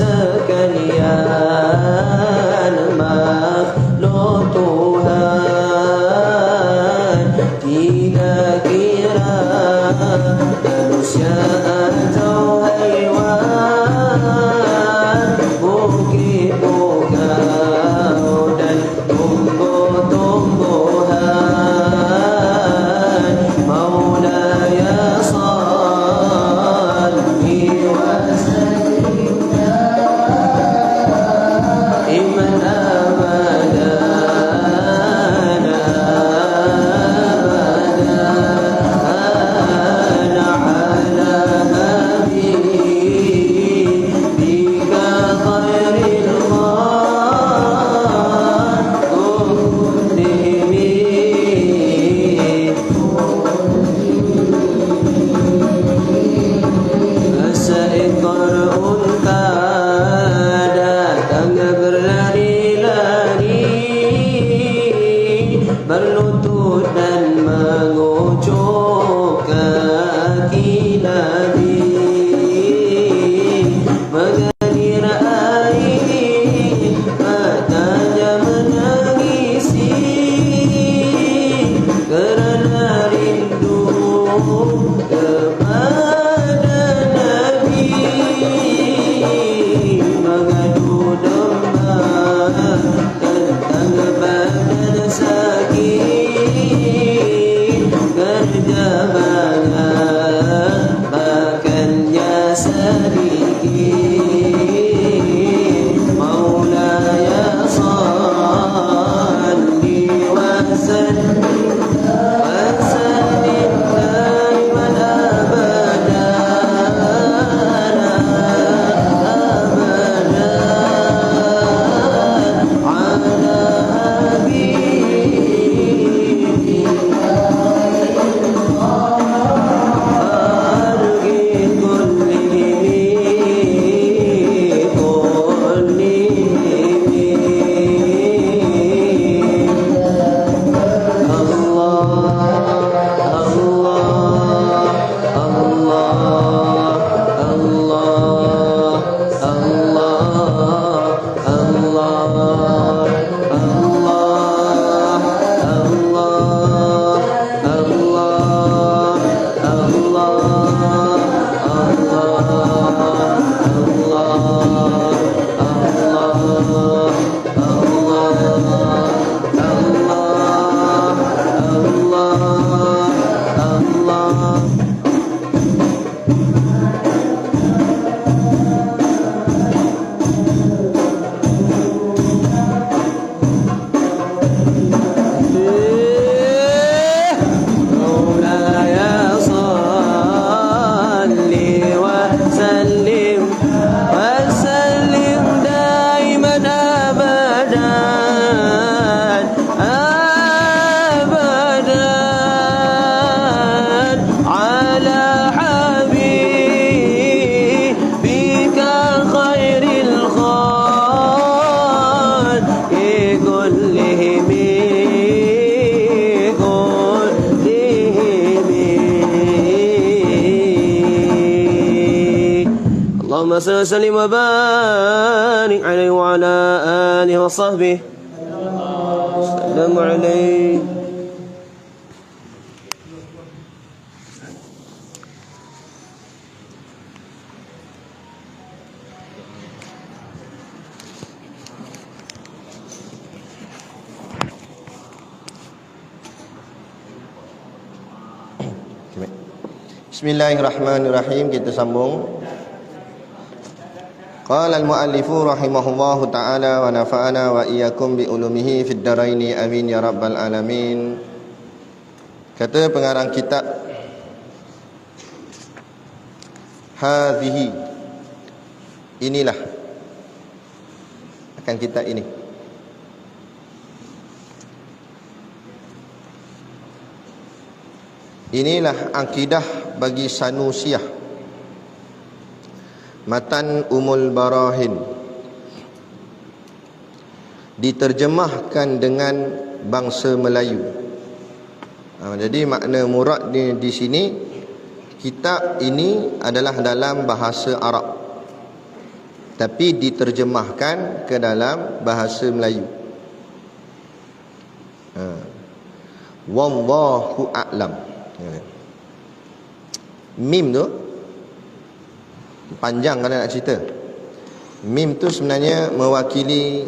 sekalian makhluk Tuhan. Tidak kira manusia atau haiwan, bukit bukau dan tumbuh-tumbuhan. Maulaya salli wa sallim daiman abadan ala habibika khairil khalqi. Asaid qar'un datang berlari-lari, berlutut dan mengucuk kaki Nabi, mengalir air matanya menangisi kerana rindu kepada Nabi. Mengadu domba tentang badan sakit, kerja banyak makannya sedikit. Maulaya salli wa sallim daiman abadan ala habibika khairil Allahumma salli wa sallim wa barik alaihi wa ala alihi wa sahbihi. Assalamu alaikum. Bismillahirrahmanirrahim. Kita sambung. Qala al-muallifu rahimahullahu ta'ala wa nafa'ana wa iyyakum bi ulumihi fid dharaini amin ya rabbal alamin. Kata pengarang kitab, hadhihi, inilah, akan kitab ini, inilah akidah bagi Sanusiyah, Matan Umul Barahin, diterjemahkan dengan bangsa Melayu. Jadi makna murad di sini, kitab ini adalah dalam bahasa Arab. tapi diterjemahkan ke dalam bahasa Melayu. Wallahu a'lam. Mim tu panjang kalau nak cerita. Mim tu sebenarnya mewakili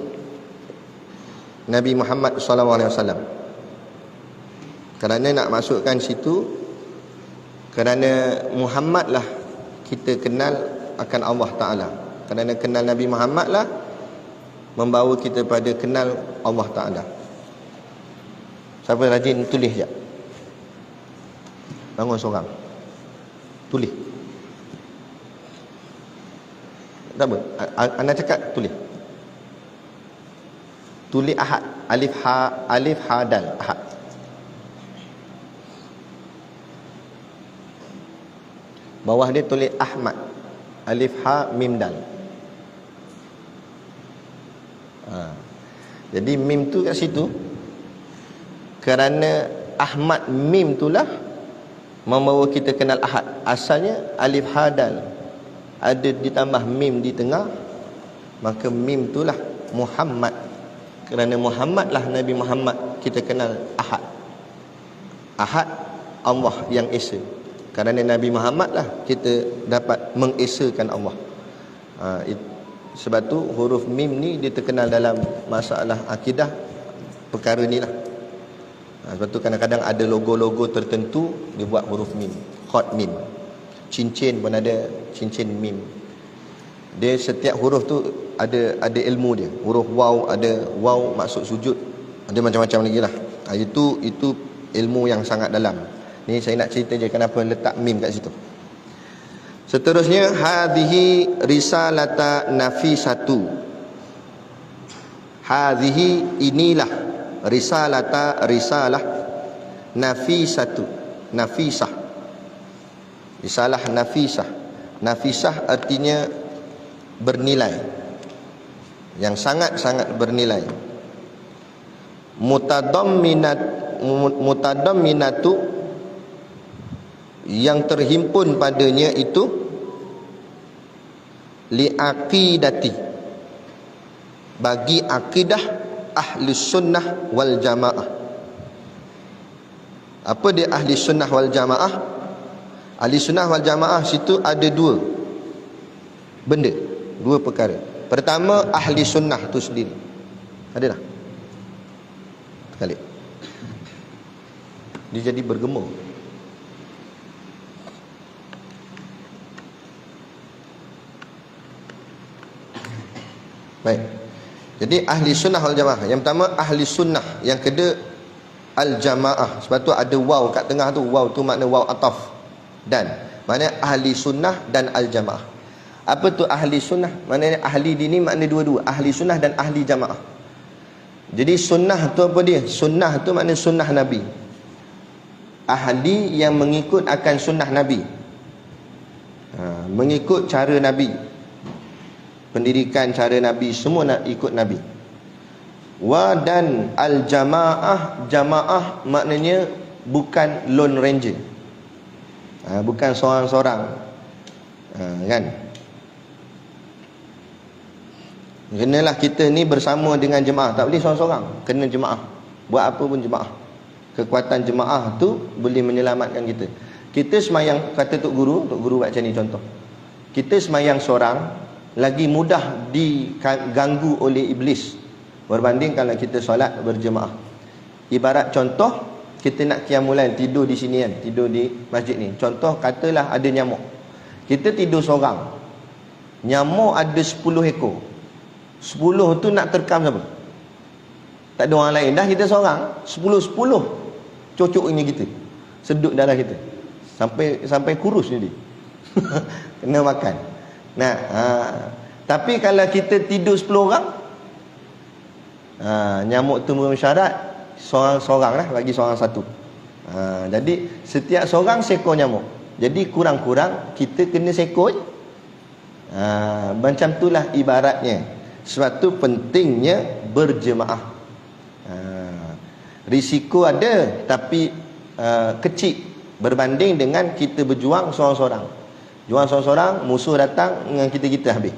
Nabi Muhammad SAW. Kerana nak masukkan situ, kerana Muhammad lah kita kenal akan Allah Ta'ala. Kerana kenal Nabi Muhammad lah membawa kita pada kenal Allah Ta'ala. Siapa rajin tulis sekejap? Bangun seorang, tulis. Tak apa, anda cakap tulis. Tulis Ahad. Alif ha dal Ahad. Bawah dia tulis Ahmad. Alif ha mim dal. Jadi mim tu kat situ kerana Ahmad mim itulah membawa kita kenal Ahad. Asalnya alif ha dal, ada ditambah mim di tengah, maka mim itulah Muhammad. Kerana Muhammad lah Nabi Muhammad kita kenal Ahad. Ahad Allah yang esa. Kerana Nabi Muhammad lah kita dapat mengesakan Allah. Sebab tu huruf mim ni dia terkenal dalam masalah akidah perkara ni lah. Sebab tu kadang-kadang ada logo-logo tertentu dia buat huruf mim, hot mim. Cincin pun ada cincin mim. Dia setiap huruf tu ada ilmu dia. Huruf waw ada waw maksud sujud, ada macam-macam lagi lah. Itu ilmu yang sangat dalam. Ni saya nak cerita je kenapa letak mim kat situ. Seterusnya, hadhihi risalata nafisatu. Hadhihi inilah risalata risalah nafisatu. Nafisah. Risalah nafisah. Nafisah artinya bernilai. Yang sangat-sangat bernilai. Mutadamminatu, yang terhimpun padanya itu liaqidati, bagi akidah ahli sunnah wal jamaah. Apa dia ahli sunnah wal jamaah? Ahli sunnah wal jamaah situ ada dua benda, dua perkara. Pertama, ahli sunnah tu sendiri. Ada tak? Sekali. Dia jadi bergema. Baik. Jadi ahli sunnah wal jamaah. Yang pertama ahli sunnah, yang kedua al jamaah. Sebab tu ada waw kat tengah tu. Waw tu makna waw ataf. Dan maknanya ahli sunnah dan al jamaah. Apa tu ahli sunnah? Maknanya ahli di ni makna dua-dua, ahli sunnah dan ahli jamaah. Jadi sunnah tu apa dia? Sunnah tu makna sunnah Nabi. Ahli yang mengikut akan sunnah Nabi. Mengikut cara Nabi. Pendidikan cara Nabi, semua nak ikut Nabi. Wa dan al jamaah, jamaah maknanya bukan lone ranger. Bukan seorang-seorang. Kan? Kenalah kita ni bersama dengan jemaah. Tak boleh seorang-seorang, kena jemaah. Buat apa pun jemaah. Kekuatan jemaah tu boleh menyelamatkan kita. Kita semayang, kata Tok Guru buat macam ni contoh. Kita semayang seorang lagi mudah diganggu oleh iblis berbanding kalau kita solat berjemaah. Ibarat contoh, kita nak qiyamul lail, tidur di sini kan, tidur di masjid ni. Contoh katalah ada nyamuk. Kita tidur seorang. Nyamuk ada 10 ekor. 10 tu nak terkam siapa? Tak ada orang lain. Dah kita seorang, 10 cocok ini kita. Sedut darah kita. Sampai kurus jadi. Kena makan. Nah, tapi kalau kita tidur 10 orang, nyamuk tu bersyarat seorang-seorang lah, bagi seorang satu. Jadi setiap seorang seekor nyamuk. Jadi kurang-kurang kita kena seekor. Macam itulah ibaratnya. Sebab tu pentingnya berjemaah. Risiko ada, tapi kecil berbanding dengan kita berjuang seorang-seorang. Juang seorang-seorang, musuh datang dengan kita habis.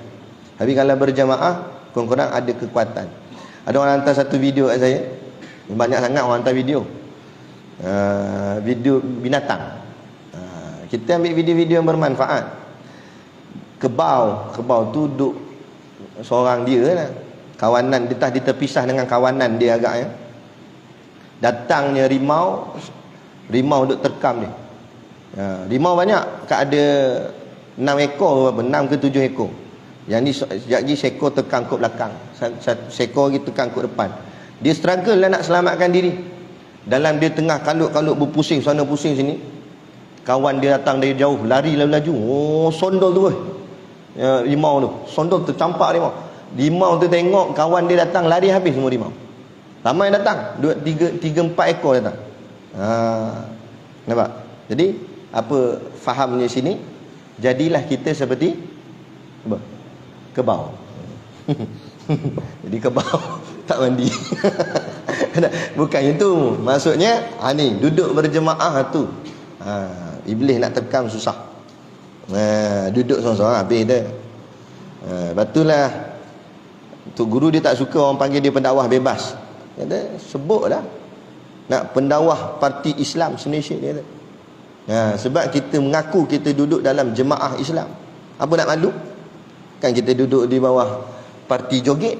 Tapi kalau berjamaah, kurang-kurang ada kekuatan. Ada orang hantar satu video kat saya. Banyak sangat orang hantar video. Video binatang. Kita ambil video-video yang bermanfaat. Kebau tu duduk seorang dia lah. Kawanan dia terpisah dengan kawanan dia agaknya. Datangnya rimau duduk terkam dia. Rimau banyak, ada 6 ekor berapa, 6 ke 7 ekor. Yang ni sekejap lagi seekor tekan kot belakang, seekor lagi tekan kot depan. Dia struggle lah nak selamatkan diri. Dalam dia tengah kalut-kalut berpusing sana pusing sini, kawan dia datang dari jauh, lari lalu laju. Sondol tu rimau tu, sondol tercampak rimau tu tengok kawan dia datang, lari habis semua rimau. Ramai datang, 3-4 ekor datang. Nampak? Jadi apa fahamnya sini? Jadilah kita seperti apa? Kebau. Jadi kebau tak mandi. Bukan itu maksudnya. Ni duduk berjemaah tu, iblis nak terkam susah. Duduk seorang-seorang habis dah. Batulah Tok Guru dia tak suka orang panggil dia pendakwah bebas. Kata sebutlah nak pendakwah parti Islam Malaysia dia kata. Sebab kita mengaku kita duduk dalam jemaah Islam. Apa nak malu? Kan kita duduk di bawah parti joget.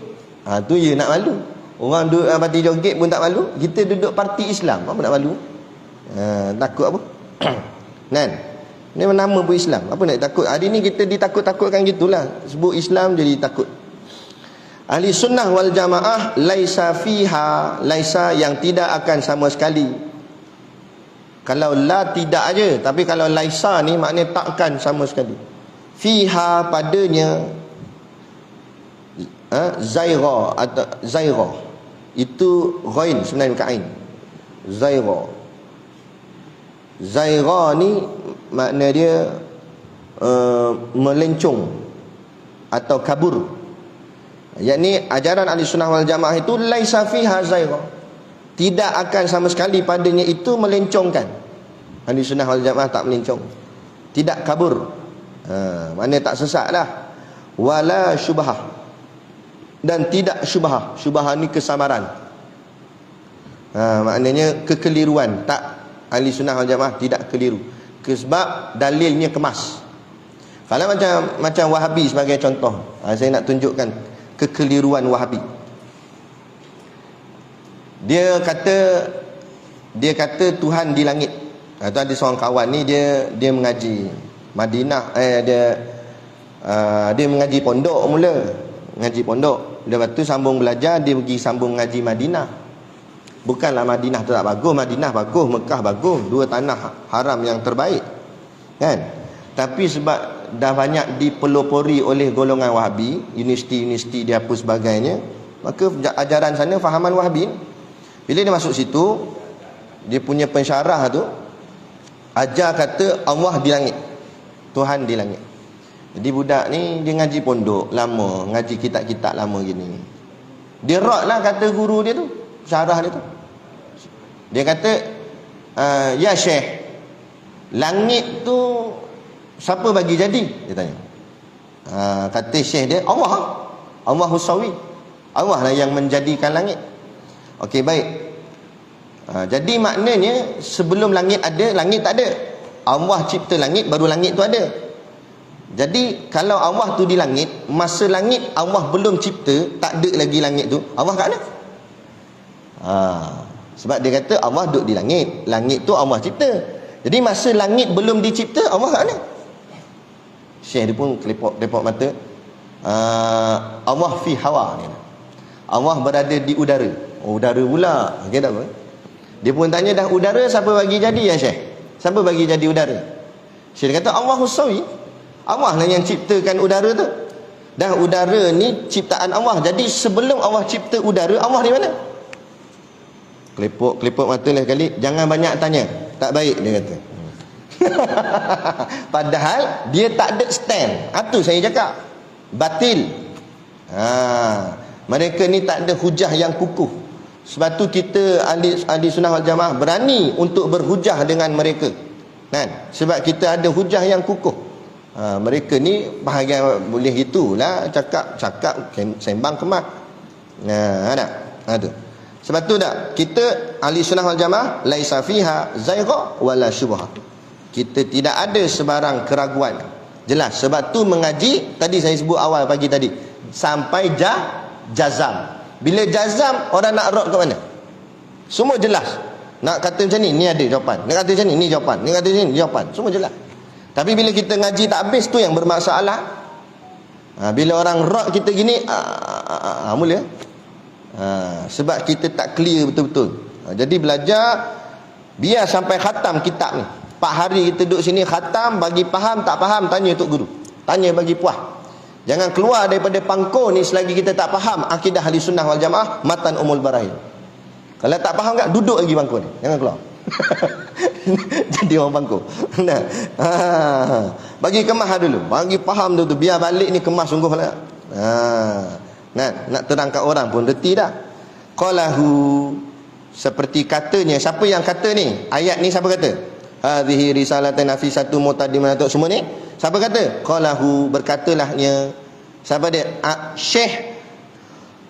Tu je nak malu. Orang duduk dalam parti joget pun tak malu. Kita duduk parti Islam, apa nak malu? Takut apa? Kan? Ni nama pun Islam. Apa nak takut? Hari ni kita ditakut-takutkan gitulah. Sebut Islam jadi takut. Ahli sunnah wal jamaah laisa fiha, laisa yang tidak akan sama sekali. Kalau la tidak aja, tapi kalau laisa ni maknanya takkan sama sekali. Fiha padanya zaira atau zaira. Itu ghain sebenarnya bukan ain. Zaira. Zaira ni makna dia melencong atau kabur. Yakni ajaran ahli sunnah wal jamaah itu laisa fiha zaira. Tidak akan sama sekali padanya itu melencongkan. Ahli sunnah wal jamaah tak melencong. Tidak kabur. Maknanya tak sesat lah. Wala syubhah. Dan tidak syubhah. Syubhah ni kesamaran. Maknanya kekeliruan. Tak, ahli sunnah wal jamaah tidak keliru. Sebab dalilnya kemas. Kalau macam Wahabi sebagai contoh, saya nak tunjukkan kekeliruan Wahabi. Dia kata Tuhan di langit. Ada seorang kawan ni dia mengaji Madinah, dia mengaji pondok mula. Ngaji pondok, lepas tu sambung belajar, dia pergi sambung ngaji Madinah. Bukanlah Madinah tu tak bagus, Madinah bagus, Mekah bagus, dua tanah haram yang terbaik. Kan? Tapi sebab dah banyak dipelopori oleh golongan Wahabi, universiti-universiti dia apa sebagainya, maka ajaran sana fahaman Wahabi. Bila dia masuk situ, dia punya pensyarah tu ajar kata Allah di langit, Tuhan di langit. Jadi budak ni dia ngaji pondok lama, ngaji kitab-kitab lama gini. Dia rot lah kata guru dia tu, syarah dia tu. Dia kata, ya Syekh, langit tu siapa bagi jadi? Dia tanya. Kata Syekh dia, Allah Husawi. Allah lah yang menjadikan langit. Okey, baik. Jadi maknanya sebelum langit ada, langit tak ada. Allah cipta langit, baru langit tu ada. Jadi kalau Allah tu di langit, masa langit Allah belum cipta, tak ada lagi langit tu, Allah kat mana? Sebab dia kata Allah duduk di langit, langit tu Allah cipta. Jadi masa langit belum dicipta, Allah kat mana? Syekh dia pun kelepok mata. Allah fi hawa ni. Allah berada di udara. Udara pula. Okey tak apa? Dia pun tanya, dah udara siapa bagi jadi ya Syekh? Siapa bagi jadi udara? Syekh dia kata Allah Husawi. Allah lah yang ciptakan udara tu. Dah udara ni ciptaan Allah. Jadi sebelum Allah cipta udara, Allah di mana? Kelepok mata lah kali. Jangan banyak tanya, tak baik dia kata. Padahal dia tak ada stand. Itu saya cakap, batil. Mereka ni tak ada hujah yang kukuh. Sebab tu kita ahli sunnah wal jamaah berani untuk berhujah dengan mereka. Kan? Sebab kita ada hujah yang kukuh. Mereka ni bahagian boleh itulah cakap sembang kemas. Tu. Sebab tu tak kita ahli sunnah wal jamaah laisa fiha zaigha wala syubha. Kita tidak ada sebarang keraguan. Jelas. Sebab tu mengaji tadi saya sebut awal pagi tadi sampai jazam. Bila jazam orang nak rot ke mana? Semua jelas. Nak kata macam ni ada jawapan. Nak kata macam ni jawapan. Nak kata macam ni jawapan. Semua jelas. Tapi bila kita ngaji tak habis tu yang bermasalah. Bila orang rot kita gini mula. Sebab kita tak clear betul-betul. Jadi belajar biar sampai khatam kitab ni. 4 hari kita duduk sini khatam, bagi faham tak faham tanya tok guru. Tanya bagi puas. Jangan keluar daripada pangkor ni selagi kita tak faham akidah ahli sunnah wal jamaah matan umul barahin. Kalau tak faham tak duduk lagi pangkor ni. Jangan keluar. Jadi orang pangkor. Nah. Bagi kemas dulu, bagi faham dulu biar balik ni kemas sungguhlah. Nak terang kat orang pun reti dah. Qalahu, seperti katanya. Siapa yang kata ni? Ayat ni siapa kata? Hadhihi risalatan nafisatu mutaddimanatu. Semua ni siapa kata? Qalahu, berkatalahnya. Siapa dia? Syekh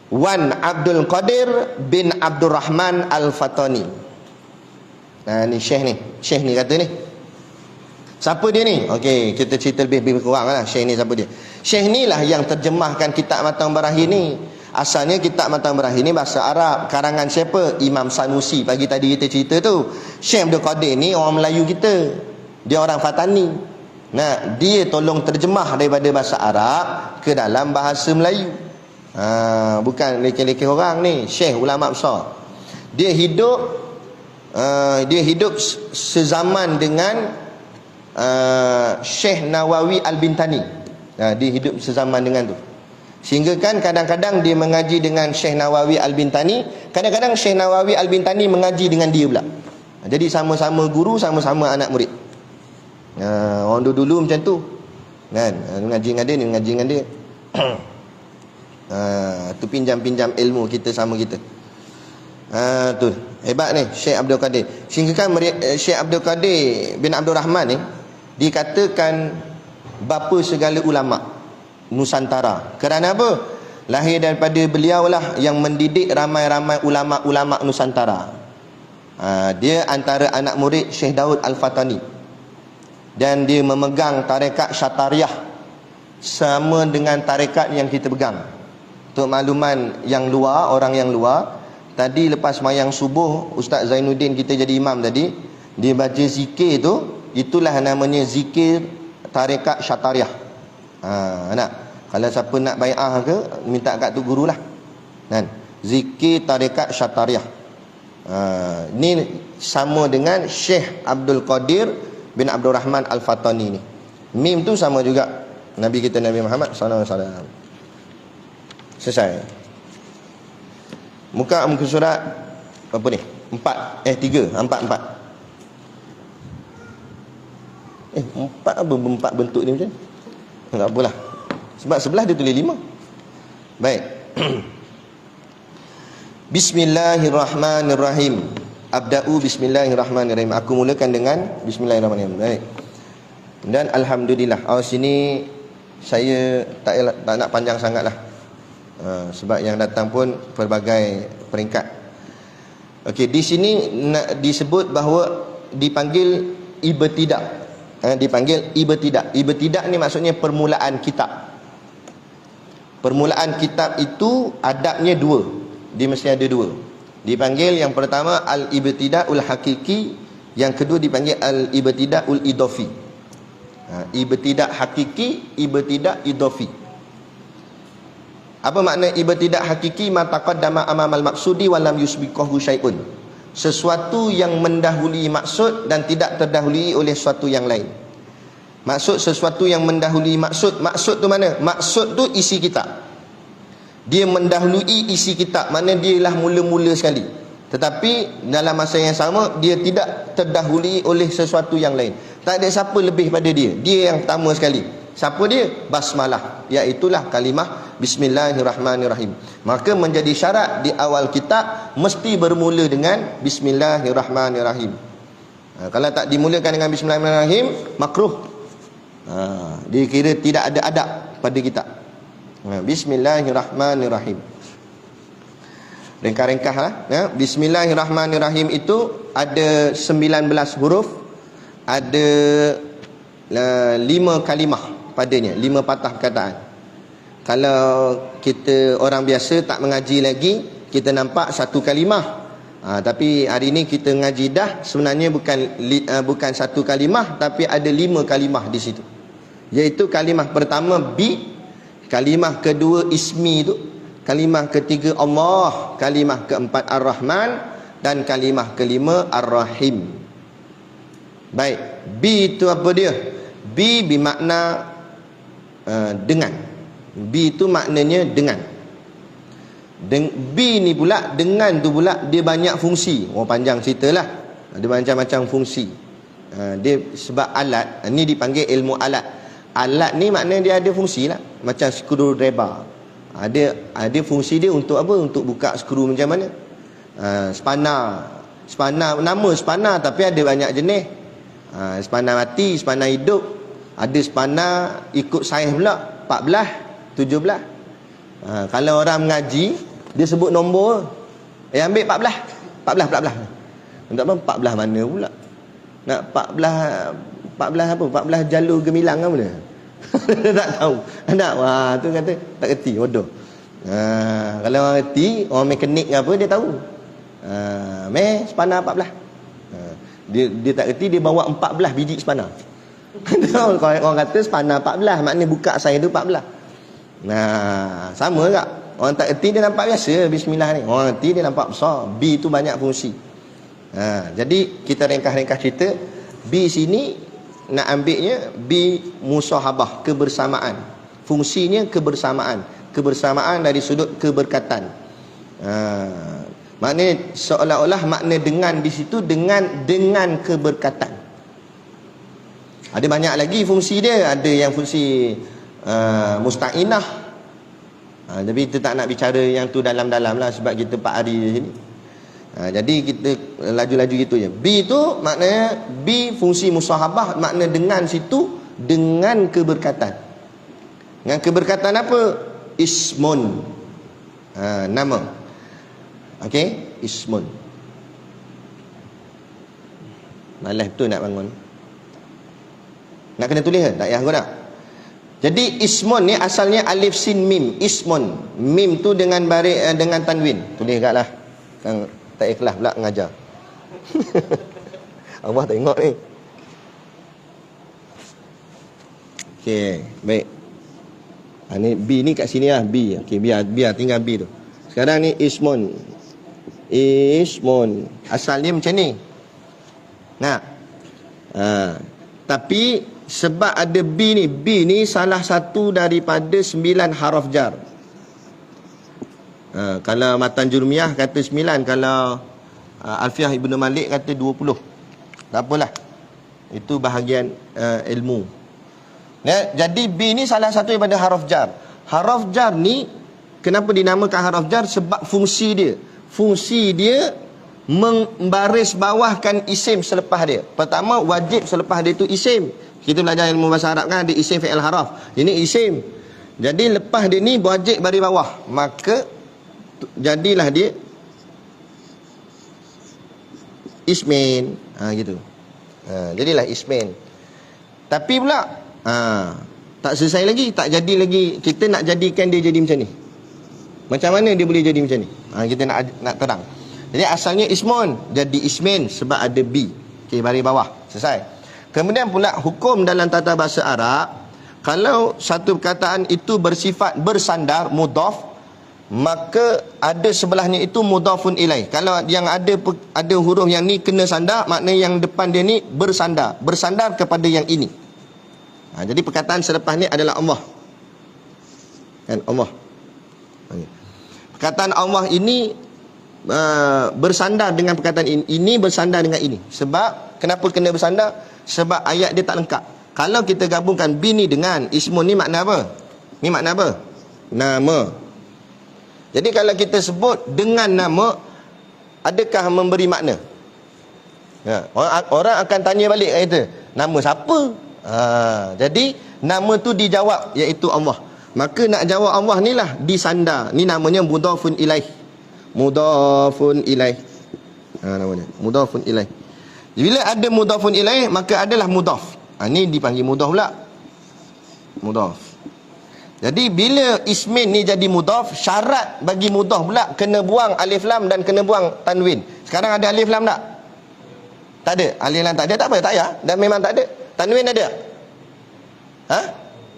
Wan Abdul Qadir bin Abdul Rahman Al-Fatani. Ni Syekh ni kata ni. Siapa dia ni? Okey, kita cerita lebih kurang lah. Syekh ni siapa dia? Syekh ni lah yang terjemahkan kitab Matang Barahin ni. Asalnya kitab Matang Barahin ni bahasa Arab. Karangan siapa? Imam Sanusi. Pagi tadi kita cerita tu. Syekh Abdul Qadir ni orang Melayu kita. Dia orang Fatani. Dia tolong terjemah daripada bahasa Arab ke dalam bahasa Melayu. Bukan leke-leke orang ni. Syekh ulama besar. Dia hidup sezaman dengan Syekh Nawawi Al-Bintani. Dia hidup sezaman dengan tu. Sehingga kan kadang-kadang dia mengaji dengan Syekh Nawawi Al-Bintani, kadang-kadang Syekh Nawawi Al-Bintani mengaji dengan dia pula. Jadi sama-sama guru, sama-sama anak murid. Orang dulu macam tu. Kan? Mengaji dengan dia, ni mengaji dengan dia. Tu pinjam-pinjam ilmu kita sama kita. Tu hebat ni Syekh Abdul Qadir. Sehingga kan Syekh Abdul Qadir bin Abdul Rahman ni dikatakan bapa segala ulama Nusantara. Kerana apa? Lahir daripada beliau lah yang mendidik ramai-ramai ulama-ulama Nusantara. Dia antara anak murid Syekh Daud Al-Fatani. Dan dia memegang tarekat Syatariah sama dengan tarekat yang kita pegang. Untuk makluman yang luar, orang yang luar, tadi lepas mayang subuh Ustaz Zainuddin kita jadi imam tadi, dia baca zikir tu, itulah namanya zikir tarekat Syatariah. Kalau siapa nak bai'ah ke, minta kat tu gurulah. Kan? Zikir tarekat Syatariah. Ni sama dengan Syekh Abdul Qadir bin Abdul Rahman Al-Fatani ni. Mim tu sama juga Nabi kita Nabi Muhammad SAW. Selesai. Muka surat apa ni? 4 4 apa bentuk ni macam ni? Tak apalah. Sebab sebelah dia tulis 5. Baik. Bismillahirrahmanirrahim. Abda'u bismillahirrahmanirrahim. Aku mulakan dengan bismillahirrahmanirrahim. Baik. Dan alhamdulillah. Sini saya tak nak panjang sangatlah. Sebab yang datang pun pelbagai peringkat. Okey, di sini nak disebut bahawa dipanggil ibtidah. Dipanggil ibtidah. Ibtidah ni maksudnya permulaan kitab. Permulaan kitab itu adabnya 2. Dia mesti ada 2. Dipanggil yang pertama al-ibtida'ul hakiki, yang kedua dipanggil al-ibtida'ul idafi. Ibtidah hakiki, ibtidah idafi. Apa makna ibtidah hakiki? Ma taqaddama amamal maqsudi wa lam yusbiqahu syai'un. Sesuatu yang mendahului maksud dan tidak terdahului oleh sesuatu yang lain. Maksud sesuatu yang mendahului maksud. Maksud tu mana? Maksud tu isi kitab. Dia mendahului isi kitab, mana dia lah mula-mula sekali. Tetapi dalam masa yang sama dia tidak terdahului oleh sesuatu yang lain. Tak ada siapa lebih pada dia. Dia yang pertama sekali. Siapa dia? Basmalah, iaitulah kalimah bismillahirrahmanirrahim. Maka menjadi syarat di awal kitab mesti bermula dengan bismillahirrahmanirrahim. Kalau tak dimulakan dengan bismillahirrahmanirrahim, makruh. Dia kira tidak ada adab pada kitab. Bismillahirrahmanirrahim. Ringkas-ringkas lah, ya. Bismillahirrahmanirrahim itu ada 19 huruf, ada 5 kalimah padanya, 5 patah perkataan. Kalau kita orang biasa tak mengaji lagi, kita nampak satu kalimah. Tapi hari ini kita ngaji dah, sebenarnya bukan satu kalimah, tapi ada 5 kalimah di situ. Iaitu kalimah pertama bi, kalimah kedua ismi itu, kalimah ketiga Allah, kalimah keempat Ar-Rahman, dan kalimah kelima Ar-Rahim. Baik, bi itu apa dia? Bi bermakna dengan. Bi itu maknanya dengan. Bi ni pula, dengan tu pula dia banyak fungsi. Panjang ceritalah. Ada macam-macam fungsi. Dia sebab alat, ni dipanggil ilmu alat. Alat ni maknanya dia ada fungsi lah. Macam screwdriver. Ada fungsi dia untuk apa? Untuk buka skru macam mana. Spanner, nama spanner tapi ada banyak jenis. Spanner mati, spanner hidup. Ada spanner ikut saiz pula, 14, 17. Kalau orang mengaji, dia sebut nombor, ambil 14. Untuk apa? 14 mana pula? Nak 14 apa? 14 jalur gemilang apa dia? Tak tahu. Tak, tu kata tak kerti, bodoh. Kalau orang kerti, orang mekanik apa dia tahu. Spanner 14. Dia tak kerti, dia bawa 14 biji spanner. Kalau orang kata spanner 14, maknanya buka saya tu 14. Sama tak? Orang tak erti dia nampak biasa bismillah ni. Orang erti dia nampak besar. B tu banyak fungsi. Jadi kita ringkas-ringkas cerita. B sini nak ambilnya B musahabah, kebersamaan. Fungsinya kebersamaan. Kebersamaan dari sudut keberkatan. Maknanya seolah-olah makna dengan di situ dengan keberkatan. Ada banyak lagi fungsi dia. Ada yang fungsi musta'inah. Tapi kita tak nak bicara yang tu dalam-dalam lah, sebab kita 4 hari di sini. Jadi kita laju-laju gitu je. B tu maknanya B fungsi musahabah, makna dengan situ dengan keberkatan. Dengan keberkatan apa? Ismun. Nama. Okey, ismun. Malas betul nak bangun. Nak kena tulis ke? Tak payah aku nak. Jadi ismun ni asalnya alif sin mim. Ismun. Mim tu dengan barik dengan tanwin. Tulis kat lah. Kan tak ikhlas pula mengajar. Allah tengok ni. Okey, baik. Ni B ni kat sini lah, B. Okey, biar tinggal B tu. Sekarang ni ismun. Ismun. Asalnya macam ni. Nah. Tapi sebab ada B ni salah satu daripada 9 haraf jar. Kalau Matan Jurmiyah kata 9, kalau Alfiah Ibn Malik kata 20. Tak apalah. Itu bahagian ilmu. Ya, jadi B ni salah satu daripada haraf jar. Haraf jar ni kenapa dinamakan haraf jar? Sebab fungsi dia. Fungsi dia membaris bawahkan isim selepas dia. Pertama, wajib selepas dia tu isim. Kita belajar ilmu bahasa Arab kan, ada isim fi'il haraf. Ini isim. Jadi lepas dia ni wajib baris bawah. Maka jadilah dia ismin. Gitu. Jadilah ismin. Tapi pula tak selesai lagi, tak jadi lagi. Kita nak jadikan dia jadi macam ni. Macam mana dia boleh jadi macam ni? Kita nak terang. Jadi asalnya ismun, jadi ismin sebab ada B. Okey, baris bawah. Selesai. Kemudian pula hukum dalam tata bahasa Arab, kalau satu perkataan itu bersifat bersandar, mudhaf, maka ada sebelahnya itu mudhafun ilaih. Kalau yang ada huruf yang ni kena sandar, maknanya yang depan dia ni bersandar kepada yang ini. Jadi perkataan selepas ni adalah Allah. Kan, Allah. Perkataan Allah ini bersandar dengan perkataan ini bersandar dengan ini. Sebab kenapa kena bersandar? Sebab ayat dia tak lengkap. Kalau kita gabungkan B ni dengan ismun ni makna apa? Ni makna apa? Nama. Jadi kalau kita sebut dengan nama, adakah memberi makna? Orang akan tanya balik kat kita, nama siapa? Jadi nama tu dijawab, iaitu Allah. Maka nak jawab Allah ni lah disandar. Ni namanya mudhafun ilaih. Mudhafun ilaih. Namanya mudhafun ilaih. Bila ada mudhafun ilaih, maka adalah mudhaf. Ni dipanggil mudhaf pula. Mudhaf. Jadi bila ismin ni jadi mudhaf, syarat bagi mudhaf pula kena buang alif lam dan kena buang tanwin. Sekarang ada alif lam tak? Tak ada. Alif lam tak ada, tak apa, tak payah. Dan memang tak ada. Tanwin ada?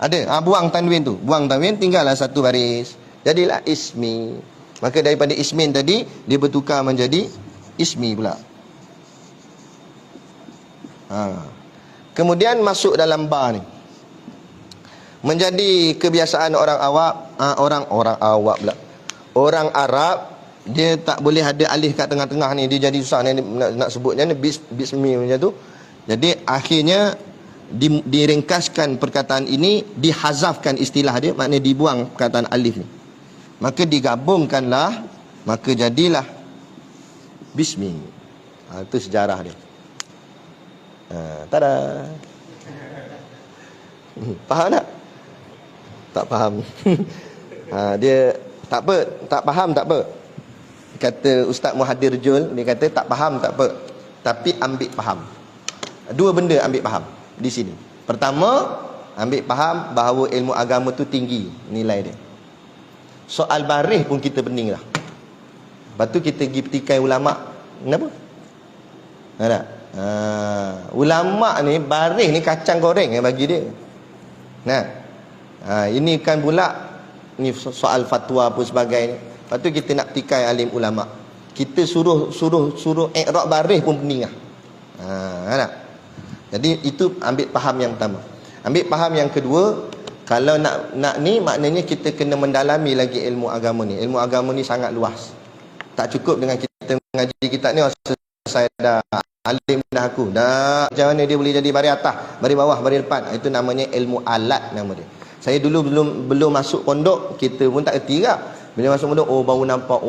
Ada. Buang tanwin tu. Buang tanwin, tinggallah satu baris. Jadilah ismi. Maka daripada ismin tadi, dia bertukar menjadi ismi pula. Kemudian masuk dalam ba ni. Menjadi kebiasaan orang awam, orang awam pula. Orang Arab, dia tak boleh ada alif kat tengah-tengah ni, dia jadi susah ni nak sebutnya ni bismi macam tu. Jadi akhirnya diringkaskan perkataan ini, dihazafkan istilah dia, maknanya dibuang perkataan alif ni. Maka digabungkanlah, maka jadilah bismi. Itu sejarah dia. Tada. Faham tak? Tak faham. Dia tak apa, tak faham tak apa. Kata Ustaz Muhadir Jul, dia kata tak faham tak apa, tapi ambil faham. Dua benda ambil faham di sini. Pertama, ambil faham bahawa ilmu agama tu tinggi nilai dia. Soal baris pun kita pening lah. Lepas tu kita pergi petikai ulama'. Kenapa? Tak? Ulama' ni baris ni kacang goreng bagi dia. Ini kan pula ni soal fatwa apa sebagainya. Lepas tu kita nak petikai alim ulama'. Kita suruh i'rab baris pun pening lah. Tak? Jadi itu ambil faham yang pertama. Ambil faham yang kedua, kalau nak ni maknanya kita kena mendalami lagi ilmu agama ni. Ilmu agama ni sangat luas. Tak cukup dengan kita mengaji kitab ni, saya dah alim dah aku. Dah macam mana dia boleh jadi baris atas, baris bawah, baris depan. Itu namanya ilmu alat nama dia. Saya dulu belum masuk pondok, kita pun tak erti lah. Bila masuk pondok, baru nampak,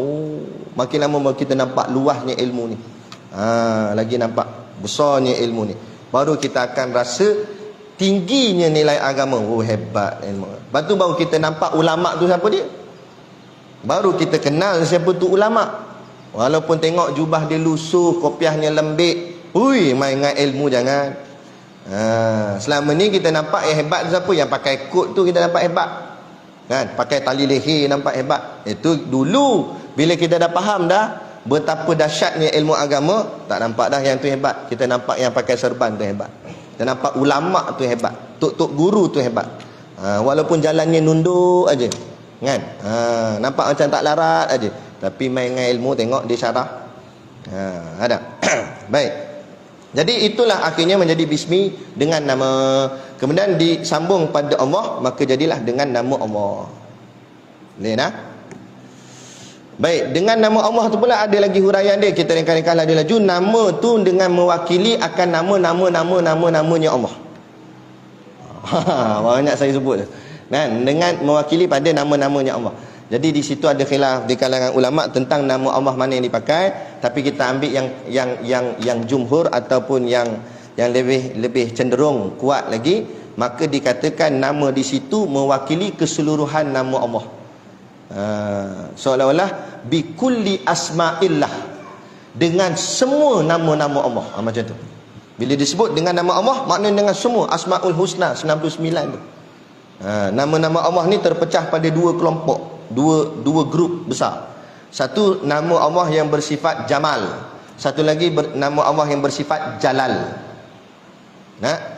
makin lama kita nampak luasnya ilmu ni. Lagi nampak besarnya ilmu ni. Baru kita akan rasa tingginya nilai agama. Hebat ilmu. Lepas tu baru kita nampak ulama' tu siapa dia. Baru kita kenal siapa tu ulama'. Walaupun tengok jubah dia lusuh, kopiahnya lembik, main dengan ilmu jangan. Selama ni kita nampak yang hebat tu siapa? Yang pakai kot tu kita nampak hebat, kan? Pakai tali leher nampak hebat. Itu dulu. Bila kita dah faham dah betapa dahsyatnya ilmu agama, tak nampak dah yang tu hebat. Kita nampak yang pakai serban tu hebat. Kita nampak ulama' tu hebat, tok-tok guru tu hebat. Walaupun jalannya nunduk aja, kan? Nampak macam tak larat aja, tapi main dengan ilmu, tengok dia syarah. Ada. Baik. Jadi itulah akhirnya menjadi bismi dengan nama. Kemudian disambung pada Allah, maka jadilah dengan nama Allah. Boleh tak? Baik, dengan nama Allah tu pula ada lagi huraian dia. Kita ringkas lagi laju. Nama tu dengan mewakili akan nama-namanya Allah. Banyak saya sebut. Kan? Dengan mewakili pada nama-namanya Allah. Jadi di situ ada khilaf di kalangan ulama tentang nama Allah mana yang dipakai, tapi kita ambil yang jumhur ataupun yang lebih cenderung kuat lagi, maka dikatakan nama di situ mewakili keseluruhan nama Allah. Seolah-olah bikulli asma'illah, dengan semua nama-nama Allah. Macam tu. Bila disebut dengan nama Allah, maknanya dengan semua Asmaul Husna 99 tu. Nama-nama Allah ni terpecah pada dua kelompok, dua grup besar. Satu nama Allah yang bersifat Jamal, satu lagi nama Allah yang bersifat Jalal.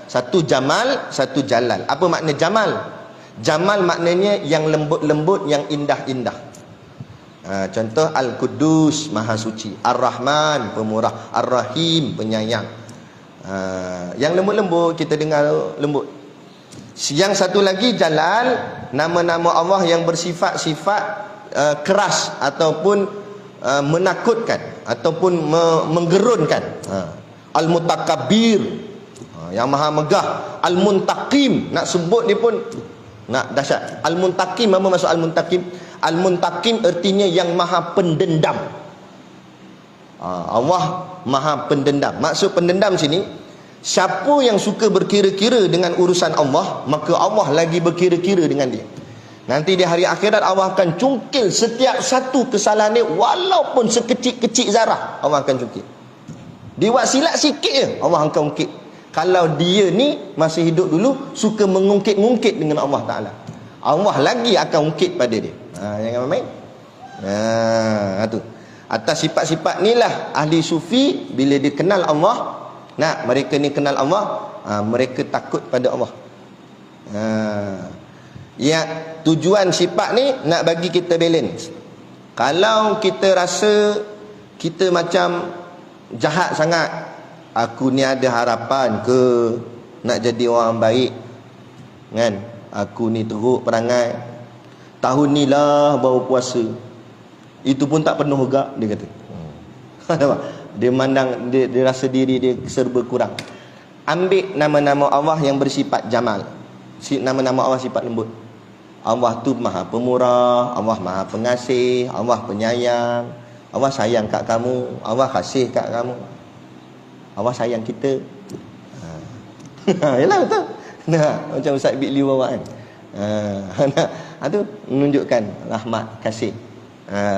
Satu Jamal, satu Jalal. Apa makna Jamal? Jamal maknanya yang lembut-lembut, yang indah-indah. Contoh Al-Quddus, Maha Suci. Ar-Rahman, Pemurah. Ar-Rahim, Penyayang. Yang lembut-lembut, kita dengar lembut. Yang satu lagi Jalal, nama-nama Allah yang bersifat-sifat keras ataupun menakutkan ataupun menggerunkan. Al-Mutakabbir, yang maha megah. Al-Muntaqim, nak sebut dia pun nak dahsyat. Al-Muntaqim, apa maksud Al-Muntaqim? Al-Muntaqim artinya yang maha pendendam. Allah maha pendendam. Maksud pendendam sini, Siapa yang suka berkira-kira dengan urusan Allah, maka Allah lagi berkira-kira dengan dia. Nanti di hari akhirat Allah akan cungkil setiap satu kesalahan dia, walaupun sekecil-kecil zarah, Allah akan cungkil. Dia buat silap sikit je, Allah akan ungkit. Kalau dia ni masih hidup dulu, suka mengungkit-ungkit dengan Allah Ta'ala, Allah lagi akan ungkit pada dia. Jangan main. Tu. Atas sifat-sifat ni lah ahli sufi, bila dia kenal Allah, mereka ni kenal Allah, mereka takut pada Allah. Ya, tujuan sifat ni nak bagi kita balance. Kalau kita rasa kita macam jahat sangat, aku ni ada harapan ke nak jadi orang baik, kan? Aku ni teruk perangai, tahun ni lah baru puasa, itu pun tak penuh juga, dia kata. Dia mandang, dia rasa diri dia serba kurang. Ambil nama-nama Allah yang bersifat jamal, nama-nama Allah sifat lembut. Allah tu maha pemurah, Allah maha pengasih, Allah penyayang, Allah sayang kat kamu, Allah kasih kat kamu, Allah sayang kita. Yalah betul. Macam Ustaz Bikli bawa kan. Itu menunjukkan rahmat, kasih.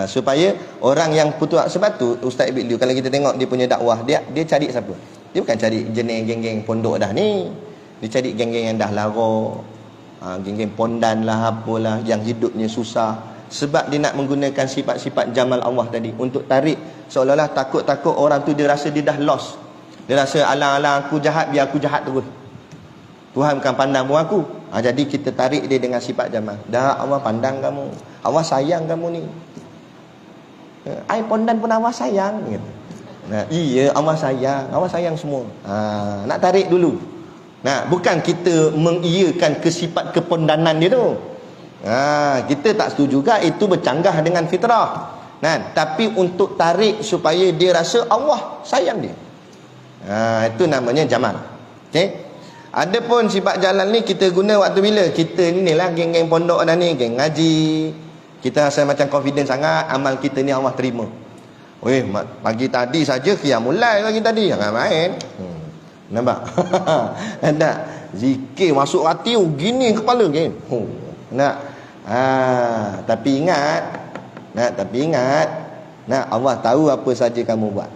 Supaya orang yang putus. Sebab tu Ustaz Bikli, kalau kita tengok dia punya dakwah, dia cari siapa? Dia bukan cari jenis geng-geng pondok dah ni. Dia cari geng-geng yang dah lara, geng-geng pondan lah, apalah, yang hidupnya susah. Sebab dia nak menggunakan sifat-sifat jamal Allah tadi untuk tarik, seolah-olah takut-takut orang tu dia rasa dia dah lost. Dia rasa alang-alang aku jahat, biar aku jahat terus, Tuhan bukan pandang pun aku. Jadi kita tarik dia dengan sifat jamal. Dah, Allah pandang kamu, Allah sayang kamu ni. Ai pondan pun Allah sayang gitu. Iya, Allah sayang semua. Nak tarik dulu. Bukan kita mengiyakan ke sifat kepondanan dia tu. Kita tak setuju juga, itu bercanggah dengan fitrah. Tapi untuk tarik supaya dia rasa Allah sayang dia. Itu namanya jamal. Okey. Adapun sifat jalal ni kita guna waktu bila kita ni lah geng-geng pondok dah ni, geng ngaji, kita rasa macam confident sangat, amal kita ni Allah terima. Pagi tadi saja qiyamul lail pagi tadi, jangan main. Nampak? Nak zikir masuk hati, gini kepala kan. Tapi ingat, Allah tahu apa saja kamu buat.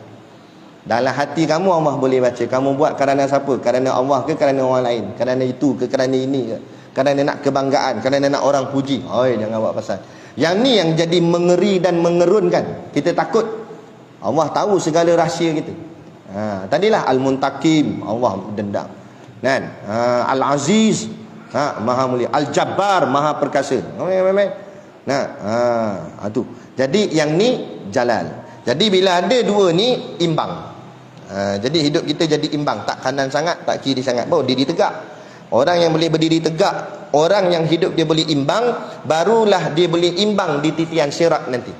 Dalam hati kamu Allah boleh baca. Kamu buat kerana siapa? Kerana Allah ke kerana orang lain? Kerana itu ke kerana ini ke? Kerana nak kebanggaan, kerana nak orang puji. Jangan buat pasal. Yang ni yang jadi mengeri dan mengerunkan. Kita takut. Allah tahu segala rahsia kita. Tadilah Al-Muntakim, Allah dendam. Al-Aziz, Maha mulia. Al-Jabbar, Maha perkasa. Tu. Jadi yang ni jalal. Jadi bila ada dua ni imbang. Jadi hidup kita jadi imbang, tak kanan sangat, tak kiri sangat, baru diri tegak. Orang yang boleh berdiri tegak, orang yang hidup dia boleh imbang, barulah dia boleh imbang di titian sirat nanti.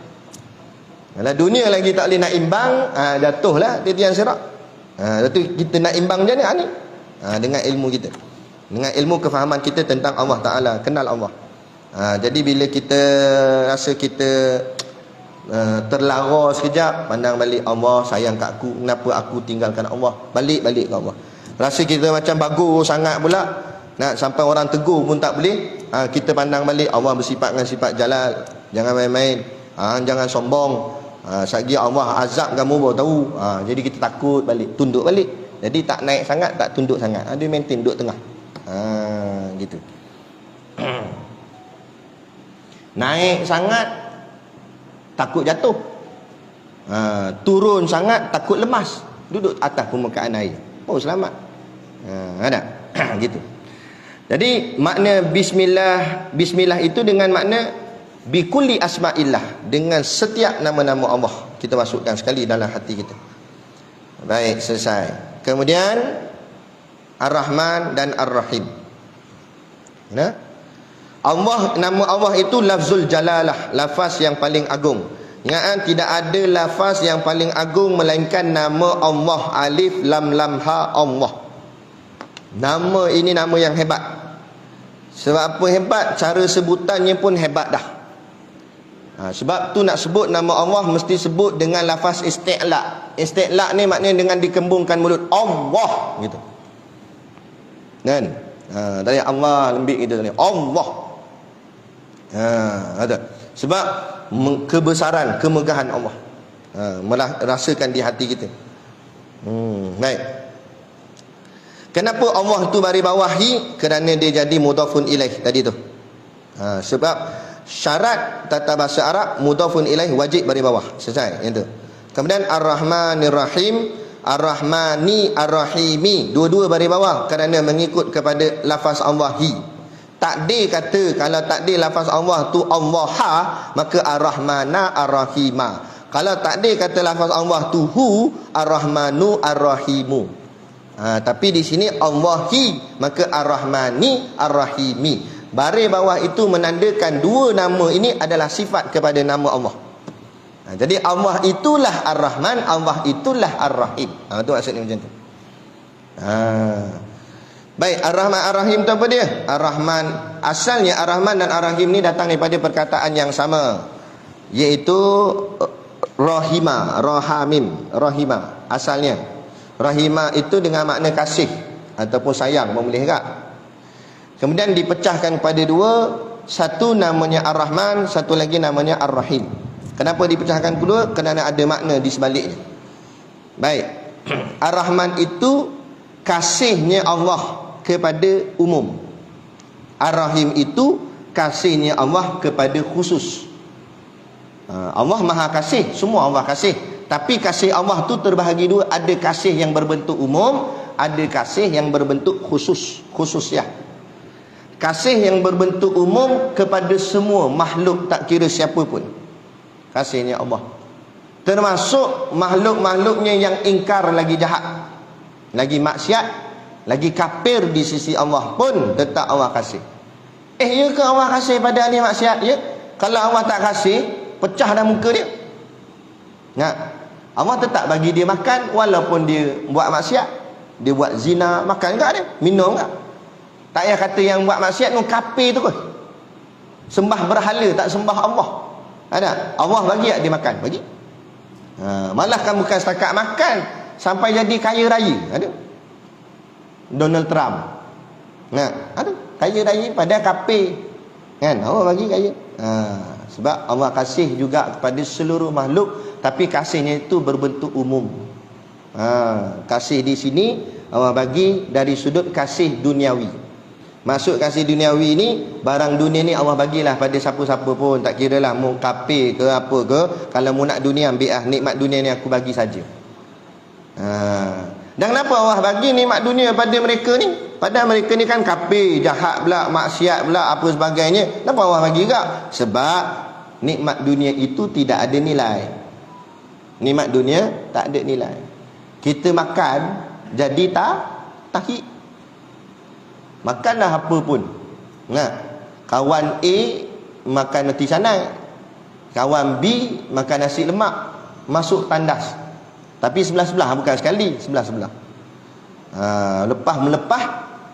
Kalau dunia lagi tak boleh nak imbang, jatuhlah titian sirat. Lepas kita nak imbang macam mana ni? Dengan ilmu kita, dengan ilmu kefahaman kita tentang Allah Ta'ala, kenal Allah. Jadi bila kita rasa kita terlara sekejap, pandang balik, Allah sayang kat aku, kenapa aku tinggalkan Allah? Balik ke Allah. Rasa kita macam bagus sangat pula, sampai orang tegur pun tak boleh, kita pandang balik, Allah bersifat dengan sifat jalal, jangan main-main, jangan sombong, satgi Allah azab kamu baru tahu. Jadi kita takut balik, tunduk balik. Jadi tak naik sangat, tak tunduk sangat, dia maintain duduk tengah. Gitu. Naik sangat takut jatuh, turun sangat takut lemas, duduk atas permukaan air, selamat. Ada gitu. Jadi makna bismillah itu dengan makna bikulli asma'illah, dengan setiap nama-nama Allah kita masukkan sekali dalam hati kita. Baik, selesai. Kemudian Ar-Rahman dan Ar-Rahim. Allah, nama Allah itu lafzul jalalah, lafaz yang paling agung. Ingat, tidak ada lafaz yang paling agung melainkan nama Allah, alif lam lam ha, Allah. Nama ini nama yang hebat. Sebab apa hebat? Cara sebutannya pun hebat dah. Sebab tu nak sebut nama Allah mesti sebut dengan lafaz isti'la. Isti'la ni maknanya dengan dikembungkan mulut, Allah gitu. Kan? Tadi Allah lembik kita tadi. Allah. Ada. Sebab kebesaran, kemegahan Allah. Merasakan di hati kita. Baik. Kenapa Allah tu bari bawahi? Kerana dia jadi mudhafun ilaih tadi tu. Sebab syarat tata bahasa Arab mudhafun ilaih wajib bari bawah. Selesai yang tu. Kemudian Ar-Rahmanir Rahim, Ar-Rahmani Ar-Rahimi, dua-dua bari bawah kerana mengikut kepada lafaz Allahi. Takdir kata kalau takdir lafaz Allah tu Allaha, maka Ar-Rahmana Ar-Rahima. Kalau takdir kata lafaz Allah tu Hu, Ar-Rahmanu Ar-Rahimu. Tapi di sini Allahi, maka Ar-Rahmani Ar-Rahimi. Baris bawah itu menandakan dua nama ini adalah sifat kepada nama Allah. Jadi Allah itulah Ar-Rahman, Allah itulah Ar-Rahim. Itu maksudnya macam tu. Baik, Ar-Rahman Ar-Rahim tu apa dia? Ar-Rahman, asalnya Ar-Rahman dan Ar-Rahim ni datang daripada perkataan yang sama, iaitu Rahima, Rahamim, Rahima asalnya. Rahima itu dengan makna kasih ataupun sayang, boleh tak? Kemudian dipecahkan kepada dua, satu namanya Ar-Rahman, satu lagi namanya Ar-Rahim. Kenapa dipecahkan kedua? Kerana ada makna di sebaliknya. Baik. Ar-Rahman itu kasihnya Allah kepada umum. Ar-Rahim itu kasihnya Allah kepada khusus. Allah Maha Kasih, semua Allah kasih. Tapi kasih Allah tu terbahagi dua. Ada kasih yang berbentuk umum, ada kasih yang berbentuk khusus. Khususiyah. Kasih yang berbentuk umum kepada semua makhluk, tak kira siapa pun. Kasihnya Allah. Termasuk makhluk-makhluknya yang ingkar lagi jahat, lagi maksiat, lagi kafir di sisi Allah pun tetap Allah kasih. Ya ke Allah kasih pada ahli maksiat? Ya. Kalau Allah tak kasih, pecah dah muka dia. Allah tetap bagi dia makan walaupun dia buat maksiat. Dia buat zina, makan tak dia? Minum tak? Tak payah kata yang buat maksiat tu kafir tu kot. Sembah berhala, tak sembah Allah. Ada? Allah bagi tak dia makan? Bagi. Malah kan bukan setakat makan, sampai jadi kaya raya. Ada? Donald Trump. Ada? Kaya raya pada kafir. Kan? Allah bagi kaya. Sebab Allah kasih juga kepada seluruh makhluk, tapi kasihnya itu berbentuk umum. Kasih di sini Allah bagi dari sudut kasih duniawi. Maksud kasih duniawi ini, barang dunia ni Allah bagilah pada siapa-siapa pun, tak kira lah mau kafir ke apa ke. Kalau mau nak dunia, ambil lah nikmat dunia ni aku bagi saja. Dan kenapa Allah bagi nikmat dunia pada mereka ni? Padahal mereka ni kan kafir, jahat pula, maksiat pula, apa sebagainya. Kenapa Allah bagi juga? Sebab nikmat dunia itu tidak ada nilai. Nikmat dunia tak ada nilai. Kita makan jadi tahik. Makanlah apa pun. Kawan A makan roti canai, kawan B makan nasi lemak, masuk tandas. Tapi sebelah-sebelah, bukan sekali, sebelah-sebelah. Lepas melepah,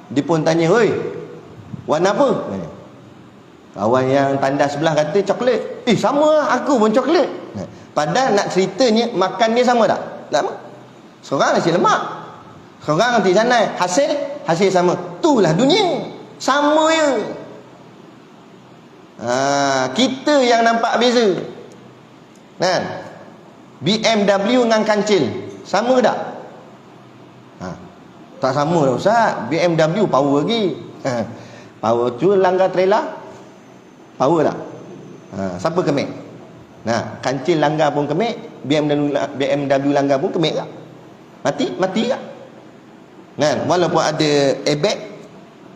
dia pun tanya, "Oi, warna apa?" Kawan yang tandas sebelah kata coklat. Sama lah, aku pun coklat. Padahal nak ceritanya makan dia sama tak? Tak sama. Seorang nasi lemak, seorang roti canai. Hasil sama. Itulah dunia. Sama je. Kita yang nampak beza. Kan? BMW dengan kancil sama tak? Tak sama dah Ustaz. BMW power lagi. Power tu langgar trailer, power tak? Siapa kemik? Kancil langgar pun kemik, BMW langgar pun kemik tak? Mati tak? Kan? Walaupun ada airbag,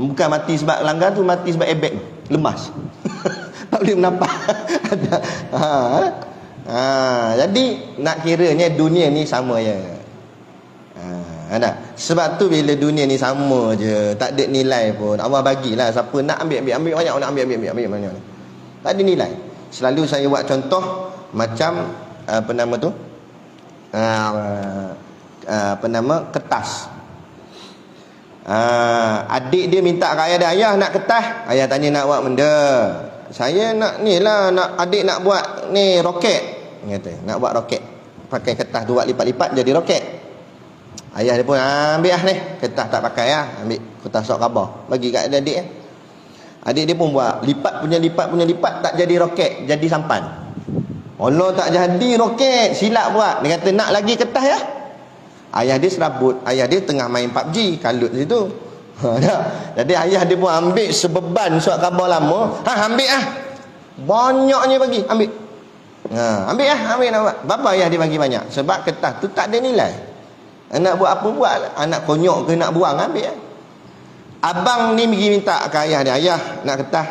bukan mati sebab langgar tu, mati sebab airbag lemas. Tak boleh menampak. Jadi nak kiranya dunia ni sama je. Sebab tu bila dunia ni sama je, tak ada nilai pun, Allah bagilah siapa nak ambil banyak, nak ambil banyak. Tak ada nilai. Selalu saya buat contoh macam apa nama tu? Kertas. Adik dia minta ke ayah dia, "Ayah nak kertas." Ayah tanya, "Nak buat benda?" "Saya nak ni lah, adik nak buat ni roket." Kata, nak buat roket. Pakai kertas tu buat lipat-lipat jadi roket. Ayah dia pun ambil ni, kertas tak pakai ambil kertas surat khabar, bagi kat adik Adik dia pun buat, lipat punya lipat tak jadi roket, jadi sampan. Allah tak jadi roket, silap buat. Dia kata nak lagi kertas ya. Ayah dia serabut, ayah dia tengah main PUBG, kalut situ. Jadi ayah dia pun ambil sebeban surat khabar lama, ambil banyaknya bagi, ambil. Ambil nak buat. Bapa ayah dia bagi banyak sebab kertas tu tak ada nilai. Nak buat apa buat, anak konyok ke nak buang, ambil Abang ni pergi minta ke ayah dia, ayah nak kertas.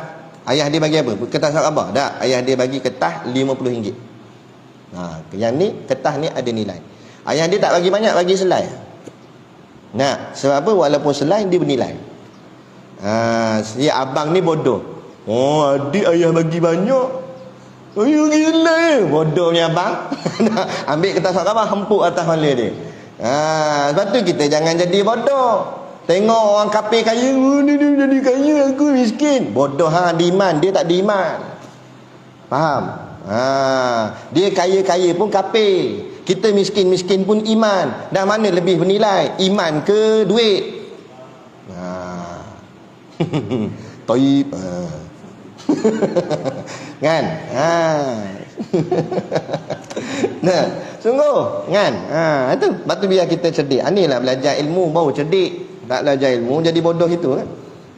Ayah dia bagi apa? Kertas surat khabar. Tak, ayah dia bagi kertas RM50. Yang ni kertas ni ada nilai. Ayah dia tak bagi banyak, bagi selai. Nah, sebab apa? Walaupun selai dia bernilai. Si abang ni bodoh. Oh, adik ayah bagi banyak, ayah bagi selai. Bodohnya abang. Ambil kertas surat khabar, hempuk atas kepala dia. Sebab tu kita jangan jadi bodoh. Tengok orang kafir kaya, dia jadi kaya, aku miskin. Bodoh diiman, dia tak diiman. Faham? Dia kaya-kaya pun kafir. Kita miskin-miskin pun iman. Dan mana lebih bernilai? Iman ke duit? Taib. Kan? Nah, sungguh kan? Itu sebab tu biar kita cerdik. Inilah belajar ilmu baru cerdik. Tak belajar ilmu jadi bodoh itu kan.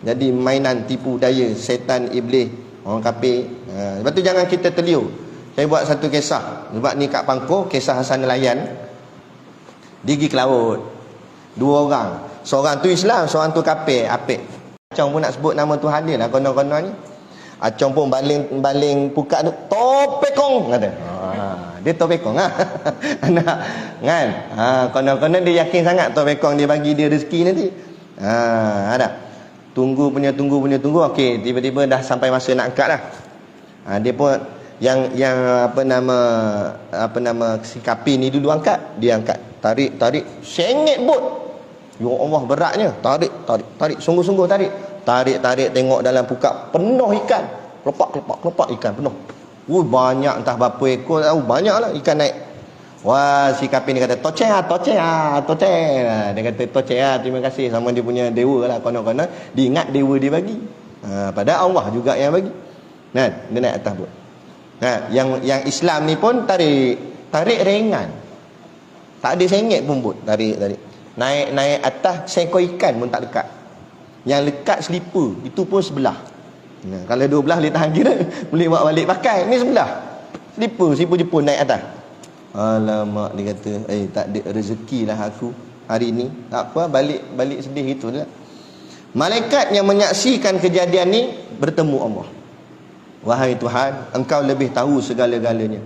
Jadi mainan tipu daya setan iblis orang kafir. Sebab tu jangan kita terliur. Saya buat satu kisah. Sebab ni kat Pangkor, kisah Hasan Nelayan. Dia pergi ke laut. 2 orang. Seorang tu Islam, seorang tu kafir, apik. Acong pun nak sebut nama Tuhan dia lah konon-konon ni. Acong pun baling pukat tu, Topekong kata. Dia Topekong anak kan. Konon-konon dia yakin sangat Topekong dia bagi dia rezeki nanti. Ada. Tunggu punya. Okey, tiba-tiba dah sampai masa nak angkat dah. Dia pun yang apa nama si kapi ni dulu angkat, dia angkat. Tarik sengit bot. Ya Allah beratnya. Tarik sungguh-sungguh tarik. Tarik tengok dalam pukak penuh ikan. Kelopak ikan penuh. Banyak entah berapa ekor, banyaklah ikan naik. Wah, si kapi ni kata toceh. Dia kata toceh terima kasih sama dia punya dewa lah konon-konon. Dia ingat dewa dia bagi. Padahal Allah juga yang bagi. Nah, dia naik atas bot. Yang Islam ni pun tarik ringan. Tak ada sengit pun bot, tarik. Naik atas seekor ikan pun tak lekat. Yang lekat slipper, itu pun sebelah. Kalau 12 boleh tahan kira, boleh bawa balik pakai. Ni sebelah. Slipper Jepun naik atas. Alamak, dia kata, tak ada rezeki lah aku hari ni. Tak apa, balik sedih itulah. Malaikat yang menyaksikan kejadian ni bertemu Allah. Wahai Tuhan, Engkau lebih tahu segala-galanya.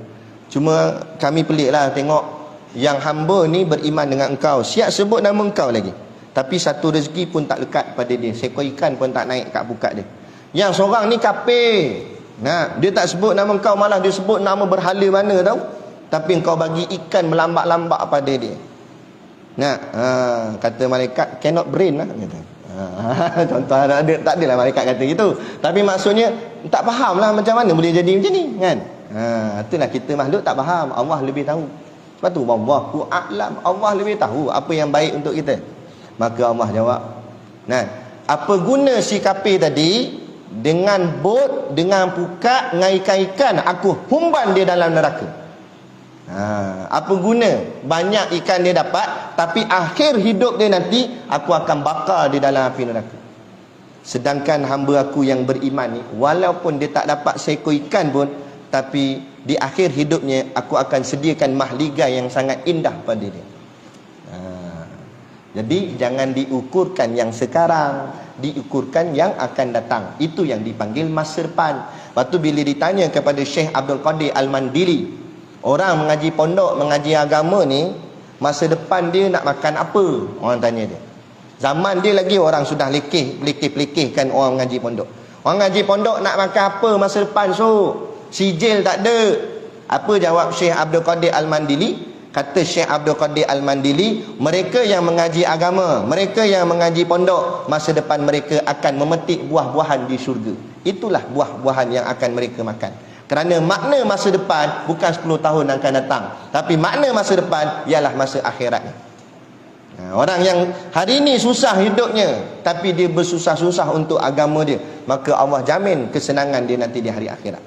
Cuma kami peliklah tengok yang hamba ni beriman dengan Engkau, siap sebut nama Engkau lagi, tapi satu rezeki pun tak lekat pada dia. Seekor ikan pun tak naik kat pukat dia. Yang seorang ni kafir. Dia tak sebut nama Engkau, malah dia sebut nama berhala mana tahu. Tapi Engkau bagi ikan melambak-lambak pada dia. Kata malaikat, cannot brain lah kata. Contoh tak adalah malaikat kata gitu. Tapi maksudnya tak faham lah macam mana boleh jadi macam ni kan. Itulah kita makhluk tak faham. Allah lebih tahu. Sebab tu wallahu a'lam, Allah lebih tahu apa yang baik untuk kita. Maka Allah jawab, apa guna si kafir tadi dengan bot, dengan pukat, dengan ikan-ikan, aku humban dia dalam neraka. Apa guna banyak ikan dia dapat, tapi akhir hidup dia nanti aku akan bakar di dalam api neraka. Sedangkan hamba aku yang beriman ni, walaupun dia tak dapat seekor ikan pun, tapi di akhir hidupnya aku akan sediakan mahligai yang sangat indah pada dia. Jadi jangan diukurkan yang sekarang, diukurkan yang akan datang. Itu yang dipanggil masa depan. Lepas tu bila ditanya kepada Syekh Abdul Qadir Al-Mandili, orang mengaji pondok, mengaji agama ni, masa depan dia nak makan apa? Orang tanya dia. Zaman dia lagi orang sudah pelikih-pelikihkan orang mengaji pondok. Orang mengaji pondok nak makan apa masa depan sijil tak ada. Apa jawab Syekh Abdul Qadir Al-Mandili? Kata Syekh Abdul Qadir Al-Mandili, mereka yang mengaji agama, mereka yang mengaji pondok, masa depan mereka akan memetik buah-buahan di syurga. Itulah buah-buahan yang akan mereka makan. Kerana makna masa depan bukan 10 tahun akan datang, tapi makna masa depan ialah masa akhirat. Orang yang hari ini susah hidupnya, tapi dia bersusah-susah untuk agama dia, maka Allah jamin kesenangan dia nanti di hari akhirat.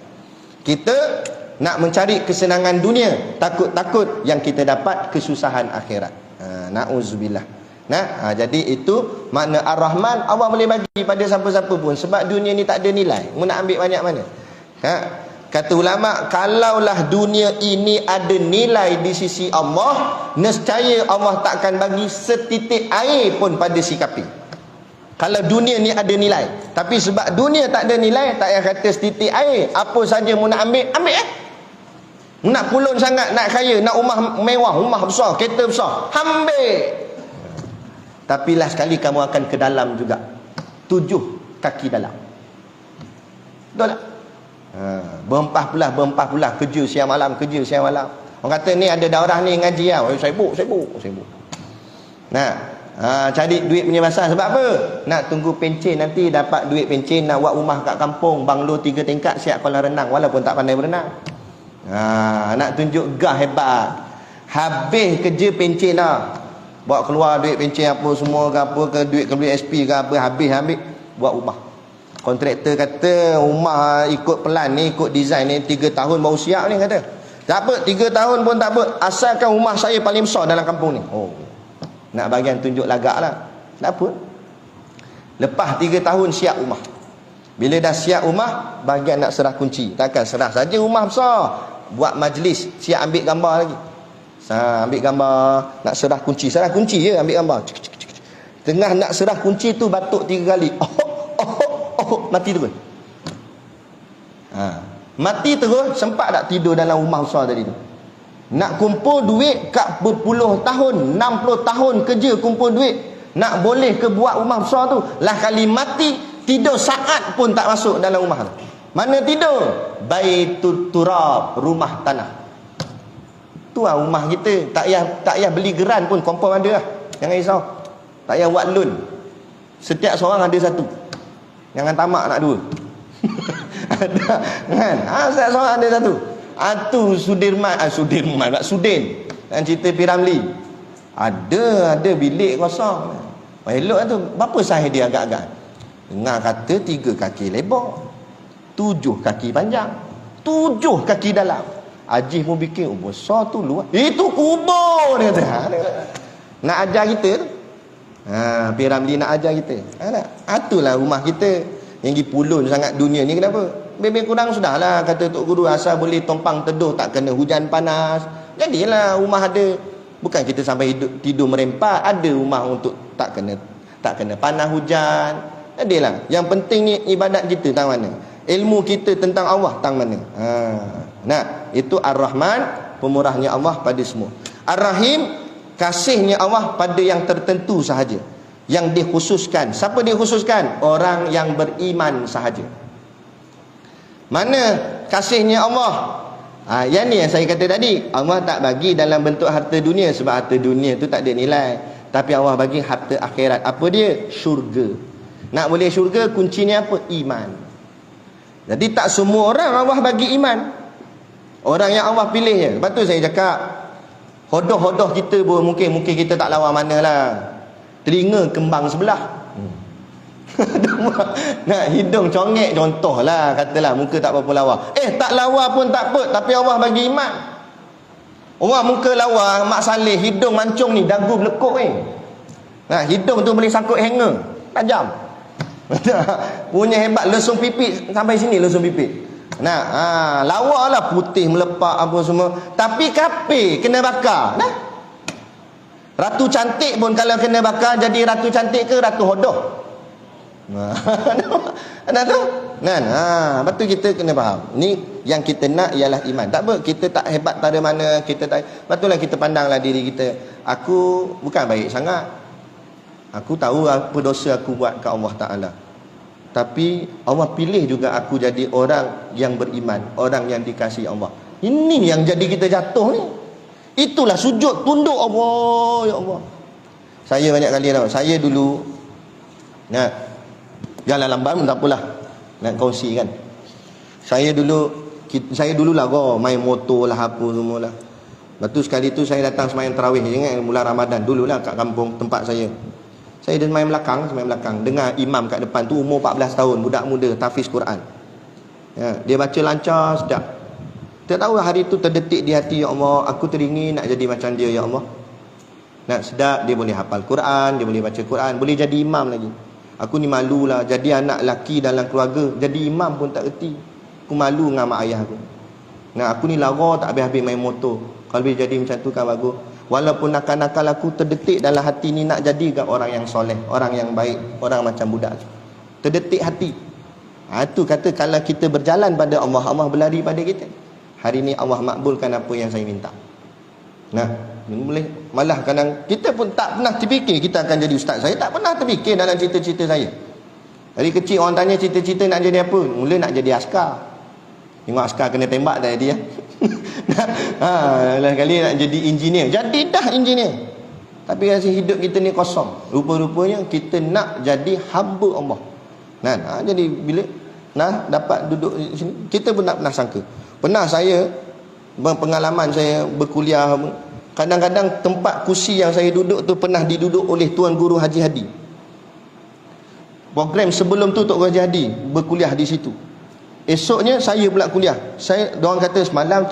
Kita nak mencari kesenangan dunia, takut-takut yang kita dapat kesusahan akhirat. Na'udzubillah. Jadi itu makna Ar-Rahman. Allah boleh bagi pada siapa-siapa pun, sebab dunia ni tak ada nilai. Mu nak ambil banyak mana? Kata ulama, kalaulah dunia ini ada nilai di sisi Allah, nescaya Allah takkan bagi setitik air pun pada si kafir. Kalau dunia ni ada nilai, tapi sebab dunia tak ada nilai, tak payah kata setitik air, apa saja mu nak ambil, ambil Mu nak kulon sangat, nak kaya, nak rumah mewah, rumah besar, kereta besar, ambil. Tapi last sekali kamu akan ke dalam juga. 7 kaki dalam. Betul tak? Berempah pulah kerja siang malam. Orang kata ni ada daurah ni ngaji lah. Sibuk. Cari duit punya pasal. Sebab apa? Nak tunggu pencen, nanti dapat duit pencen, nak buat rumah kat kampung, banglo 3 tingkat, siap kolam renang, walaupun tak pandai berenang. Nak tunjuk gah hebat. Habis kerja pencen dah, bawa keluar duit pencen apa semua ke apa ke, duit ke SP ke apa, habis buat rumah. Kontraktor kata rumah ikut plan ni, ikut design ni 3 tahun baru siap ni, kata. Tak apa, 3 tahun pun tak apa, asalkan rumah saya paling besar dalam kampung ni. Nak bagian tunjuk lagak lah. Tak apa. Lepas 3 tahun siap rumah. Bila dah siap rumah, bagian nak serah kunci. Takkan serah saja rumah besar, buat majlis, siap ambil gambar lagi. Ambil gambar, nak serah kunci je, ambil gambar. Tengah nak serah kunci tu batuk 3 kali. Mati terus. Mati terus, sempat tak tidur dalam rumah besar tadi tu. Nak kumpul duit kat berpuluh tahun, 60 tahun kerja kumpul duit, nak boleh ke buat rumah besar tu, lah kali mati, tidur saat pun tak masuk dalam rumah tu. Mana tidur? Baitul Turab, rumah tanah. Tu lah rumah kita. Tak payah beli geran pun, confirm ada lah. Jangan risau. Tak payah buat loan. Setiap seorang ada satu. Jangan tamak nak 2. Ada kan? Setiap seorang ada satu. Tu Sudirman pula, Sudin dan cerita Piramli. Ada bilik kosong. Elok tu. Berapa saiz dia agak-agak? Dengar kata 3 kaki lebar, 7 kaki panjang, 7 kaki dalam. Haji pun fikir, besar tu luar. Itu kubur, dia kata. Nak ajar kita tu. Piramli nak ajar kita. Itulah rumah kita. Yang dipulun sangat dunia ni, kenapa? Lebih kurang sudahlah, kata Tok Guru, asal boleh tumpang teduh, tak kena hujan panas. Jadilah rumah ada. Bukan kita sampai tidur merempat, ada rumah untuk tak kena panas hujan. Jadilah. Yang penting ni ibadat kita tang mana, ilmu kita tentang Allah tang mana. Itu Ar-Rahman, pemurahnya Allah pada semua. Ar-Rahim, kasihnya Allah pada yang tertentu sahaja, yang dikhususkan. Siapa dikhususkan? Orang yang beriman sahaja. Mana kasihnya Allah? Yang ni yang saya kata tadi, Allah tak bagi dalam bentuk harta dunia, sebab harta dunia tu tak ada nilai. Tapi Allah bagi harta akhirat. Apa dia? Syurga. Nak boleh syurga, kuncinya apa? Iman. Jadi tak semua orang Allah bagi iman. Orang yang Allah pilih je. Lepas tu saya cakap, hodoh-hodoh kita pun mungkin kita tak lawa mana lah. Telinga kembang sebelah. Nak hidung congek contohlah, katalah muka tak apa-apa lawa. Tak lawa pun tak apa, tapi Allah bagi iman. Orang muka lawa, Mak Saleh, hidung mancung ni, dagu belekuk ni. Hidung tu boleh sangkut hanger, tajam. Punya hebat, lesung pipit sampai sini, lesung pipit. Lawa lah, putih melepak apa semua, tapi kapir kena bakar. Ratu cantik pun kalau kena bakar, jadi ratu cantik ke ratu hodoh? Ada tu? Lepas tu kita kena faham. Ni yang kita nak ialah iman. Tak apa, kita tak hebat tak ada mana, kita tak. Lepas tu lah kita pandanglah diri kita. Aku bukan baik sangat. Aku tahu apa dosa aku buat ke Allah Ta'ala. Tapi Allah pilih juga aku jadi orang yang beriman, orang yang dikasihi Allah. Ini yang jadi kita jatuh ni. Itulah sujud, tunduk Allah, ya Allah. Saya banyak kali tahu. Saya dulu jalan lambat tak apalah, nak kongsi kan. Saya dulu lah main motor lah apa semualah. Lepas tu sekali tu saya datang semayang tarawih, ingat bulan Ramadan dululah kat kampung tempat saya. Saya dah semayang belakang, dengar imam kat depan tu umur 14 tahun, budak muda tahfiz Quran. Ya, dia baca lancar sedap. Tak tahu hari tu terdetik di hati, ya Allah, aku teringin nak jadi macam dia, ya Allah. Nak sedap, dia boleh hafal Quran, dia boleh baca Quran, boleh jadi imam lagi. Aku ni malulah jadi anak lelaki dalam keluarga, jadi imam pun tak reti. Aku malu dengan mak ayah aku. Nah, aku ni lara tak habis-habis main motor. Kalau boleh jadi macam tu kan bagus. Walaupun nakal-nakal aku terdetik dalam hati ni nak jadi kan orang yang soleh, orang yang baik, orang macam budak tu. Terdetik hati. Itu kata kalau kita berjalan pada Allah, Allah berlari pada kita. Hari ni Allah makbulkan apa yang saya minta. Nah, boleh. Malah kadang kita pun tak pernah terfikir kita akan jadi ustaz. Saya tak pernah terfikir dalam cita-cita saya. Dari kecil orang tanya cita-cita nak jadi apa? Mula nak jadi askar. Tengok askar kena tembak dah dia. Lain kali nak jadi engineer. Jadi dah engineer. Tapi rasa hidup kita ni kosong. Rupa-rupanya kita nak jadi hamba Allah. Nah, jadi bila dapat duduk di sini, kita pun tak pernah sangka. Pernah saya pengalaman saya berkuliah, kadang-kadang tempat kursi yang saya duduk tu pernah diduduk oleh Tuan Guru Haji Hadi. Program sebelum tu Tok Guru Haji Hadi berkuliah di situ. Esoknya saya pula kuliah. Diorang kata semalam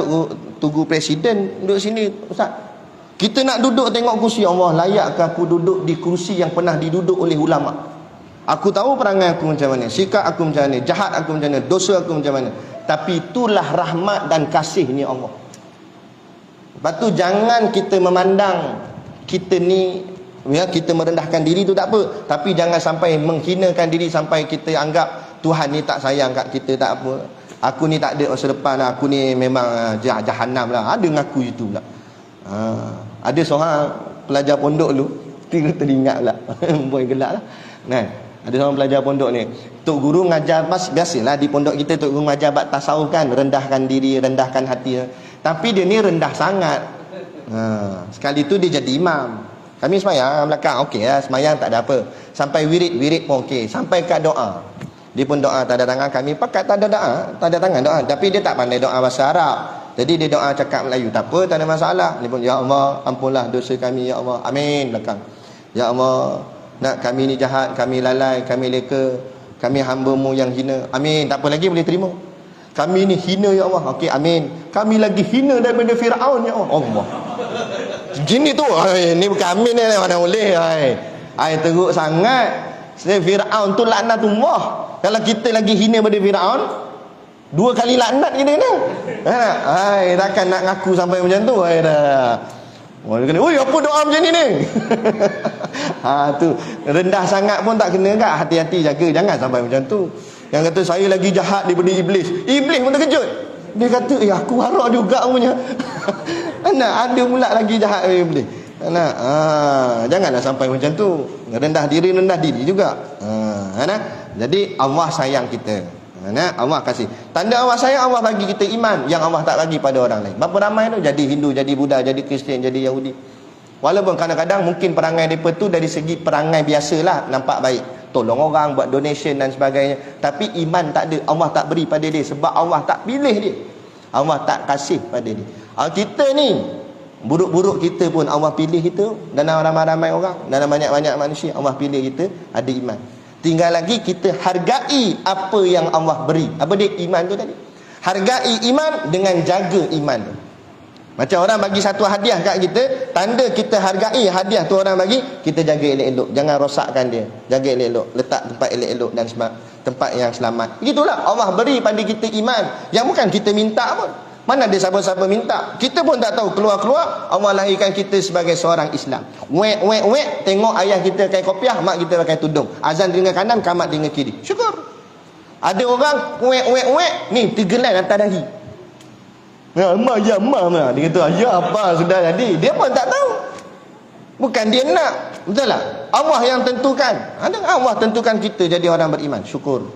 Tugu Presiden duduk sini, Ustaz. Kita nak duduk tengok kursi, Allah, layakkah aku duduk di kursi yang pernah diduduk oleh ulama? Aku tahu perangai aku macam mana, sikap aku macam mana, jahat aku macam mana, dosa aku macam mana. Tapi itulah rahmat dan kasihnya Allah. Lepas tu jangan kita memandang kita ni, ya, kita merendahkan diri tu tak apa, tapi jangan sampai menghinakan diri sampai kita anggap Tuhan ni tak sayang kat kita, tak apa. Aku ni tak ada masa depan, aku ni memang jahanam lah. Ada ngaku itu pula. Ada seorang pelajar pondok dulu, teringat pula. Boy gelak lah. Nah, ada seorang pelajar pondok ni, Tok Guru mengajar, biasalah di pondok kita Tok Guru mengajar bab tasawuf kan, rendahkan diri, rendahkan hati. Tapi dia ni rendah sangat. Sekali tu dia jadi imam. Kami semayang belakang, okey lah, semayang tak ada apa. Sampai wirid pun okey. Sampai kat doa, dia pun doa tanda tangan, kami pakat tanda tangan doa. Tapi dia tak pandai doa bahasa Arab. Jadi dia doa cakap Melayu. Tak apa, tak ada masalah. Dia pun, ya Allah, ampunlah dosa kami, ya Allah. Amin belakang. Ya Allah, nak kami ni jahat, kami lalai, kami leka, kami hamba-Mu yang hina. Amin. Tak apa lagi boleh terima. Kami ni hina, ya Allah. Okey, amin. Kami lagi hina daripada Firaun, ya Allah. Allah. Gini tu, ni bukan amin ni, mana boleh. Teruk sangat. Firaun tu laknatullah. Kalau kita lagi hina pada Firaun, 2 kali laknat kita ni. Takkan nak ngaku sampai macam tu. Dia kena, oi, apa doa macam ni ni? Tu rendah sangat pun tak kena kat. Hati-hati jaga, jangan sampai macam tu. Yang kata saya lagi jahat daripada iblis. Iblis pun terkejut. Dia kata, aku harap juga punya. Ada pula lagi jahat daripada iblis. Janganlah sampai macam tu. Rendah diri juga. Jadi Allah sayang kita. Allah kasih. Tanda Allah sayang, Allah bagi kita iman yang Allah tak bagi pada orang lain. Berapa ramai tu jadi Hindu, jadi Buddha, jadi Kristian, jadi Yahudi. Walaupun kadang-kadang mungkin perangai mereka tu dari segi perangai biasalah nampak baik, tolong orang, buat donation dan sebagainya, tapi iman tak ada. Allah tak beri pada dia sebab Allah tak pilih dia. Allah tak kasih pada dia. Kita ni buruk-buruk kita pun Allah pilih kita. Dalam ramai-ramai orang, dalam banyak-banyak manusia, Allah pilih kita ada iman. Tinggal lagi kita hargai apa yang Allah beri. Apa dia iman tu tadi? Hargai iman dengan jaga iman tu. Macam orang bagi satu hadiah kat kita, tanda kita hargai hadiah tu orang bagi, kita jaga elok-elok, jangan rosakkan dia. Jaga elok-elok, letak tempat elok-elok dan tempat yang selamat. Begitulah Allah beri pada kita iman yang bukan kita minta pun. Mana ada siapa-siapa minta. Kita pun tak tahu, keluar-keluar Allah lahirkan kita sebagai seorang Islam. Wek, tengok ayah kita pakai kopiah, mak kita pakai tudung. Azan telinga kanan, kamat telinga kiri. Syukur. Ada orang wek, ni tergelan atas dahi. Ya mak, dia kata ya apa sudah jadi. Dia pun tak tahu. Bukan dia nak. Betul tak? Allah yang tentukan. Allah tentukan kita jadi orang beriman. Syukur.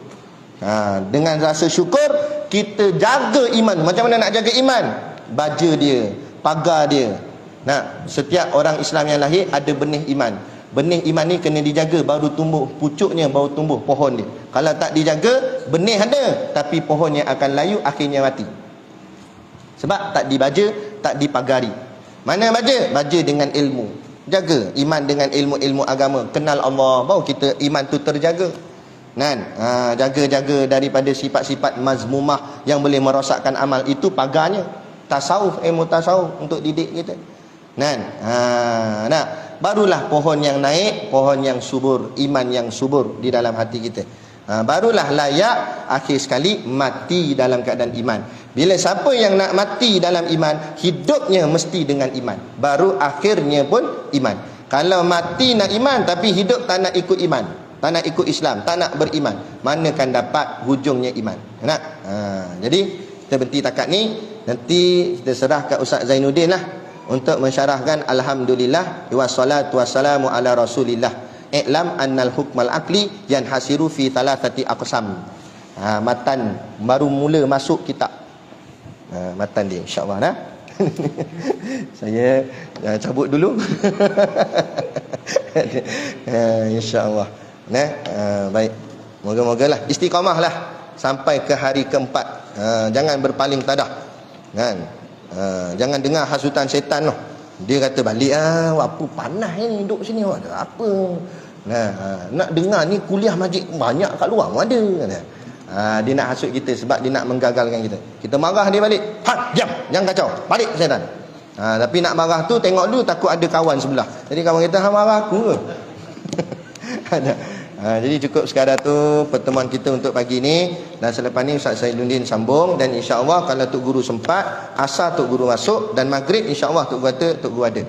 Dengan rasa syukur kita jaga iman. Macam mana nak jaga iman? Baja dia, pagar dia. Setiap orang Islam yang lahir ada benih iman. Benih iman ni kena dijaga, baru tumbuh pucuknya, baru tumbuh pohon dia. Kalau tak dijaga, benih ada tapi pohonnya akan layu, akhirnya mati. Sebab tak dibaja, tak dipagari. Mana baca? Baca dengan ilmu. Jaga iman dengan ilmu-ilmu agama. Kenal Allah, baru kita iman tu terjaga. Kan? Jaga-jaga daripada sifat-sifat mazmumah yang boleh merosakkan amal. Itu pagarnya tasawuf, ilmu tasawuf untuk didik kita. Kan? Nah, barulah pohon yang naik, pohon yang subur, iman yang subur di dalam hati kita. Barulah layak akhir sekali mati dalam keadaan iman. Bila siapa yang nak mati dalam iman, hidupnya mesti dengan iman. Baru akhirnya pun iman. Kalau mati nak iman tapi hidup tak nak ikut iman, tak nak ikut Islam, tak nak beriman, mana kan dapat hujungnya iman. Nak? Jadi kita berhenti takat ni. Nanti kita serah ke Ustaz Zainuddin lah untuk mensyarahkan alhamdulillah wassalatu wassalamu ala rasulillah. I'lam annal hukmal aqli yanhasiru fi thalathati aqsam. Matan baru mula masuk kitab. Matan dia insya-Allah nah. Saya cabut dulu. Insya-Allah. Nah, baik. Moga-mogalah istiqamahlah sampai ke hari keempat. Jangan berpaling tadah. Kan? Jangan dengar hasutan syaitan noh. Dia kata balik apa panas ni duduk sini ada apa. Nak dengar ni kuliah masjid banyak kat luar ada. Dia nak hasut kita sebab dia nak menggagalkan kita. Kita marah dia balik. Diam, jangan kacau. Balik syaitan. Tapi nak marah tu tengok dulu takut ada kawan sebelah. Jadi kawan kita marah aku ke? Ada. Jadi cukup sekadar tu pertemuan kita untuk pagi ni. Dan selepas ni Ustaz Zainuddin sambung. Dan insya-Allah kalau Tok Guru sempat, asar Tok Guru masuk. Dan maghrib insya-Allah Tok Guru ada.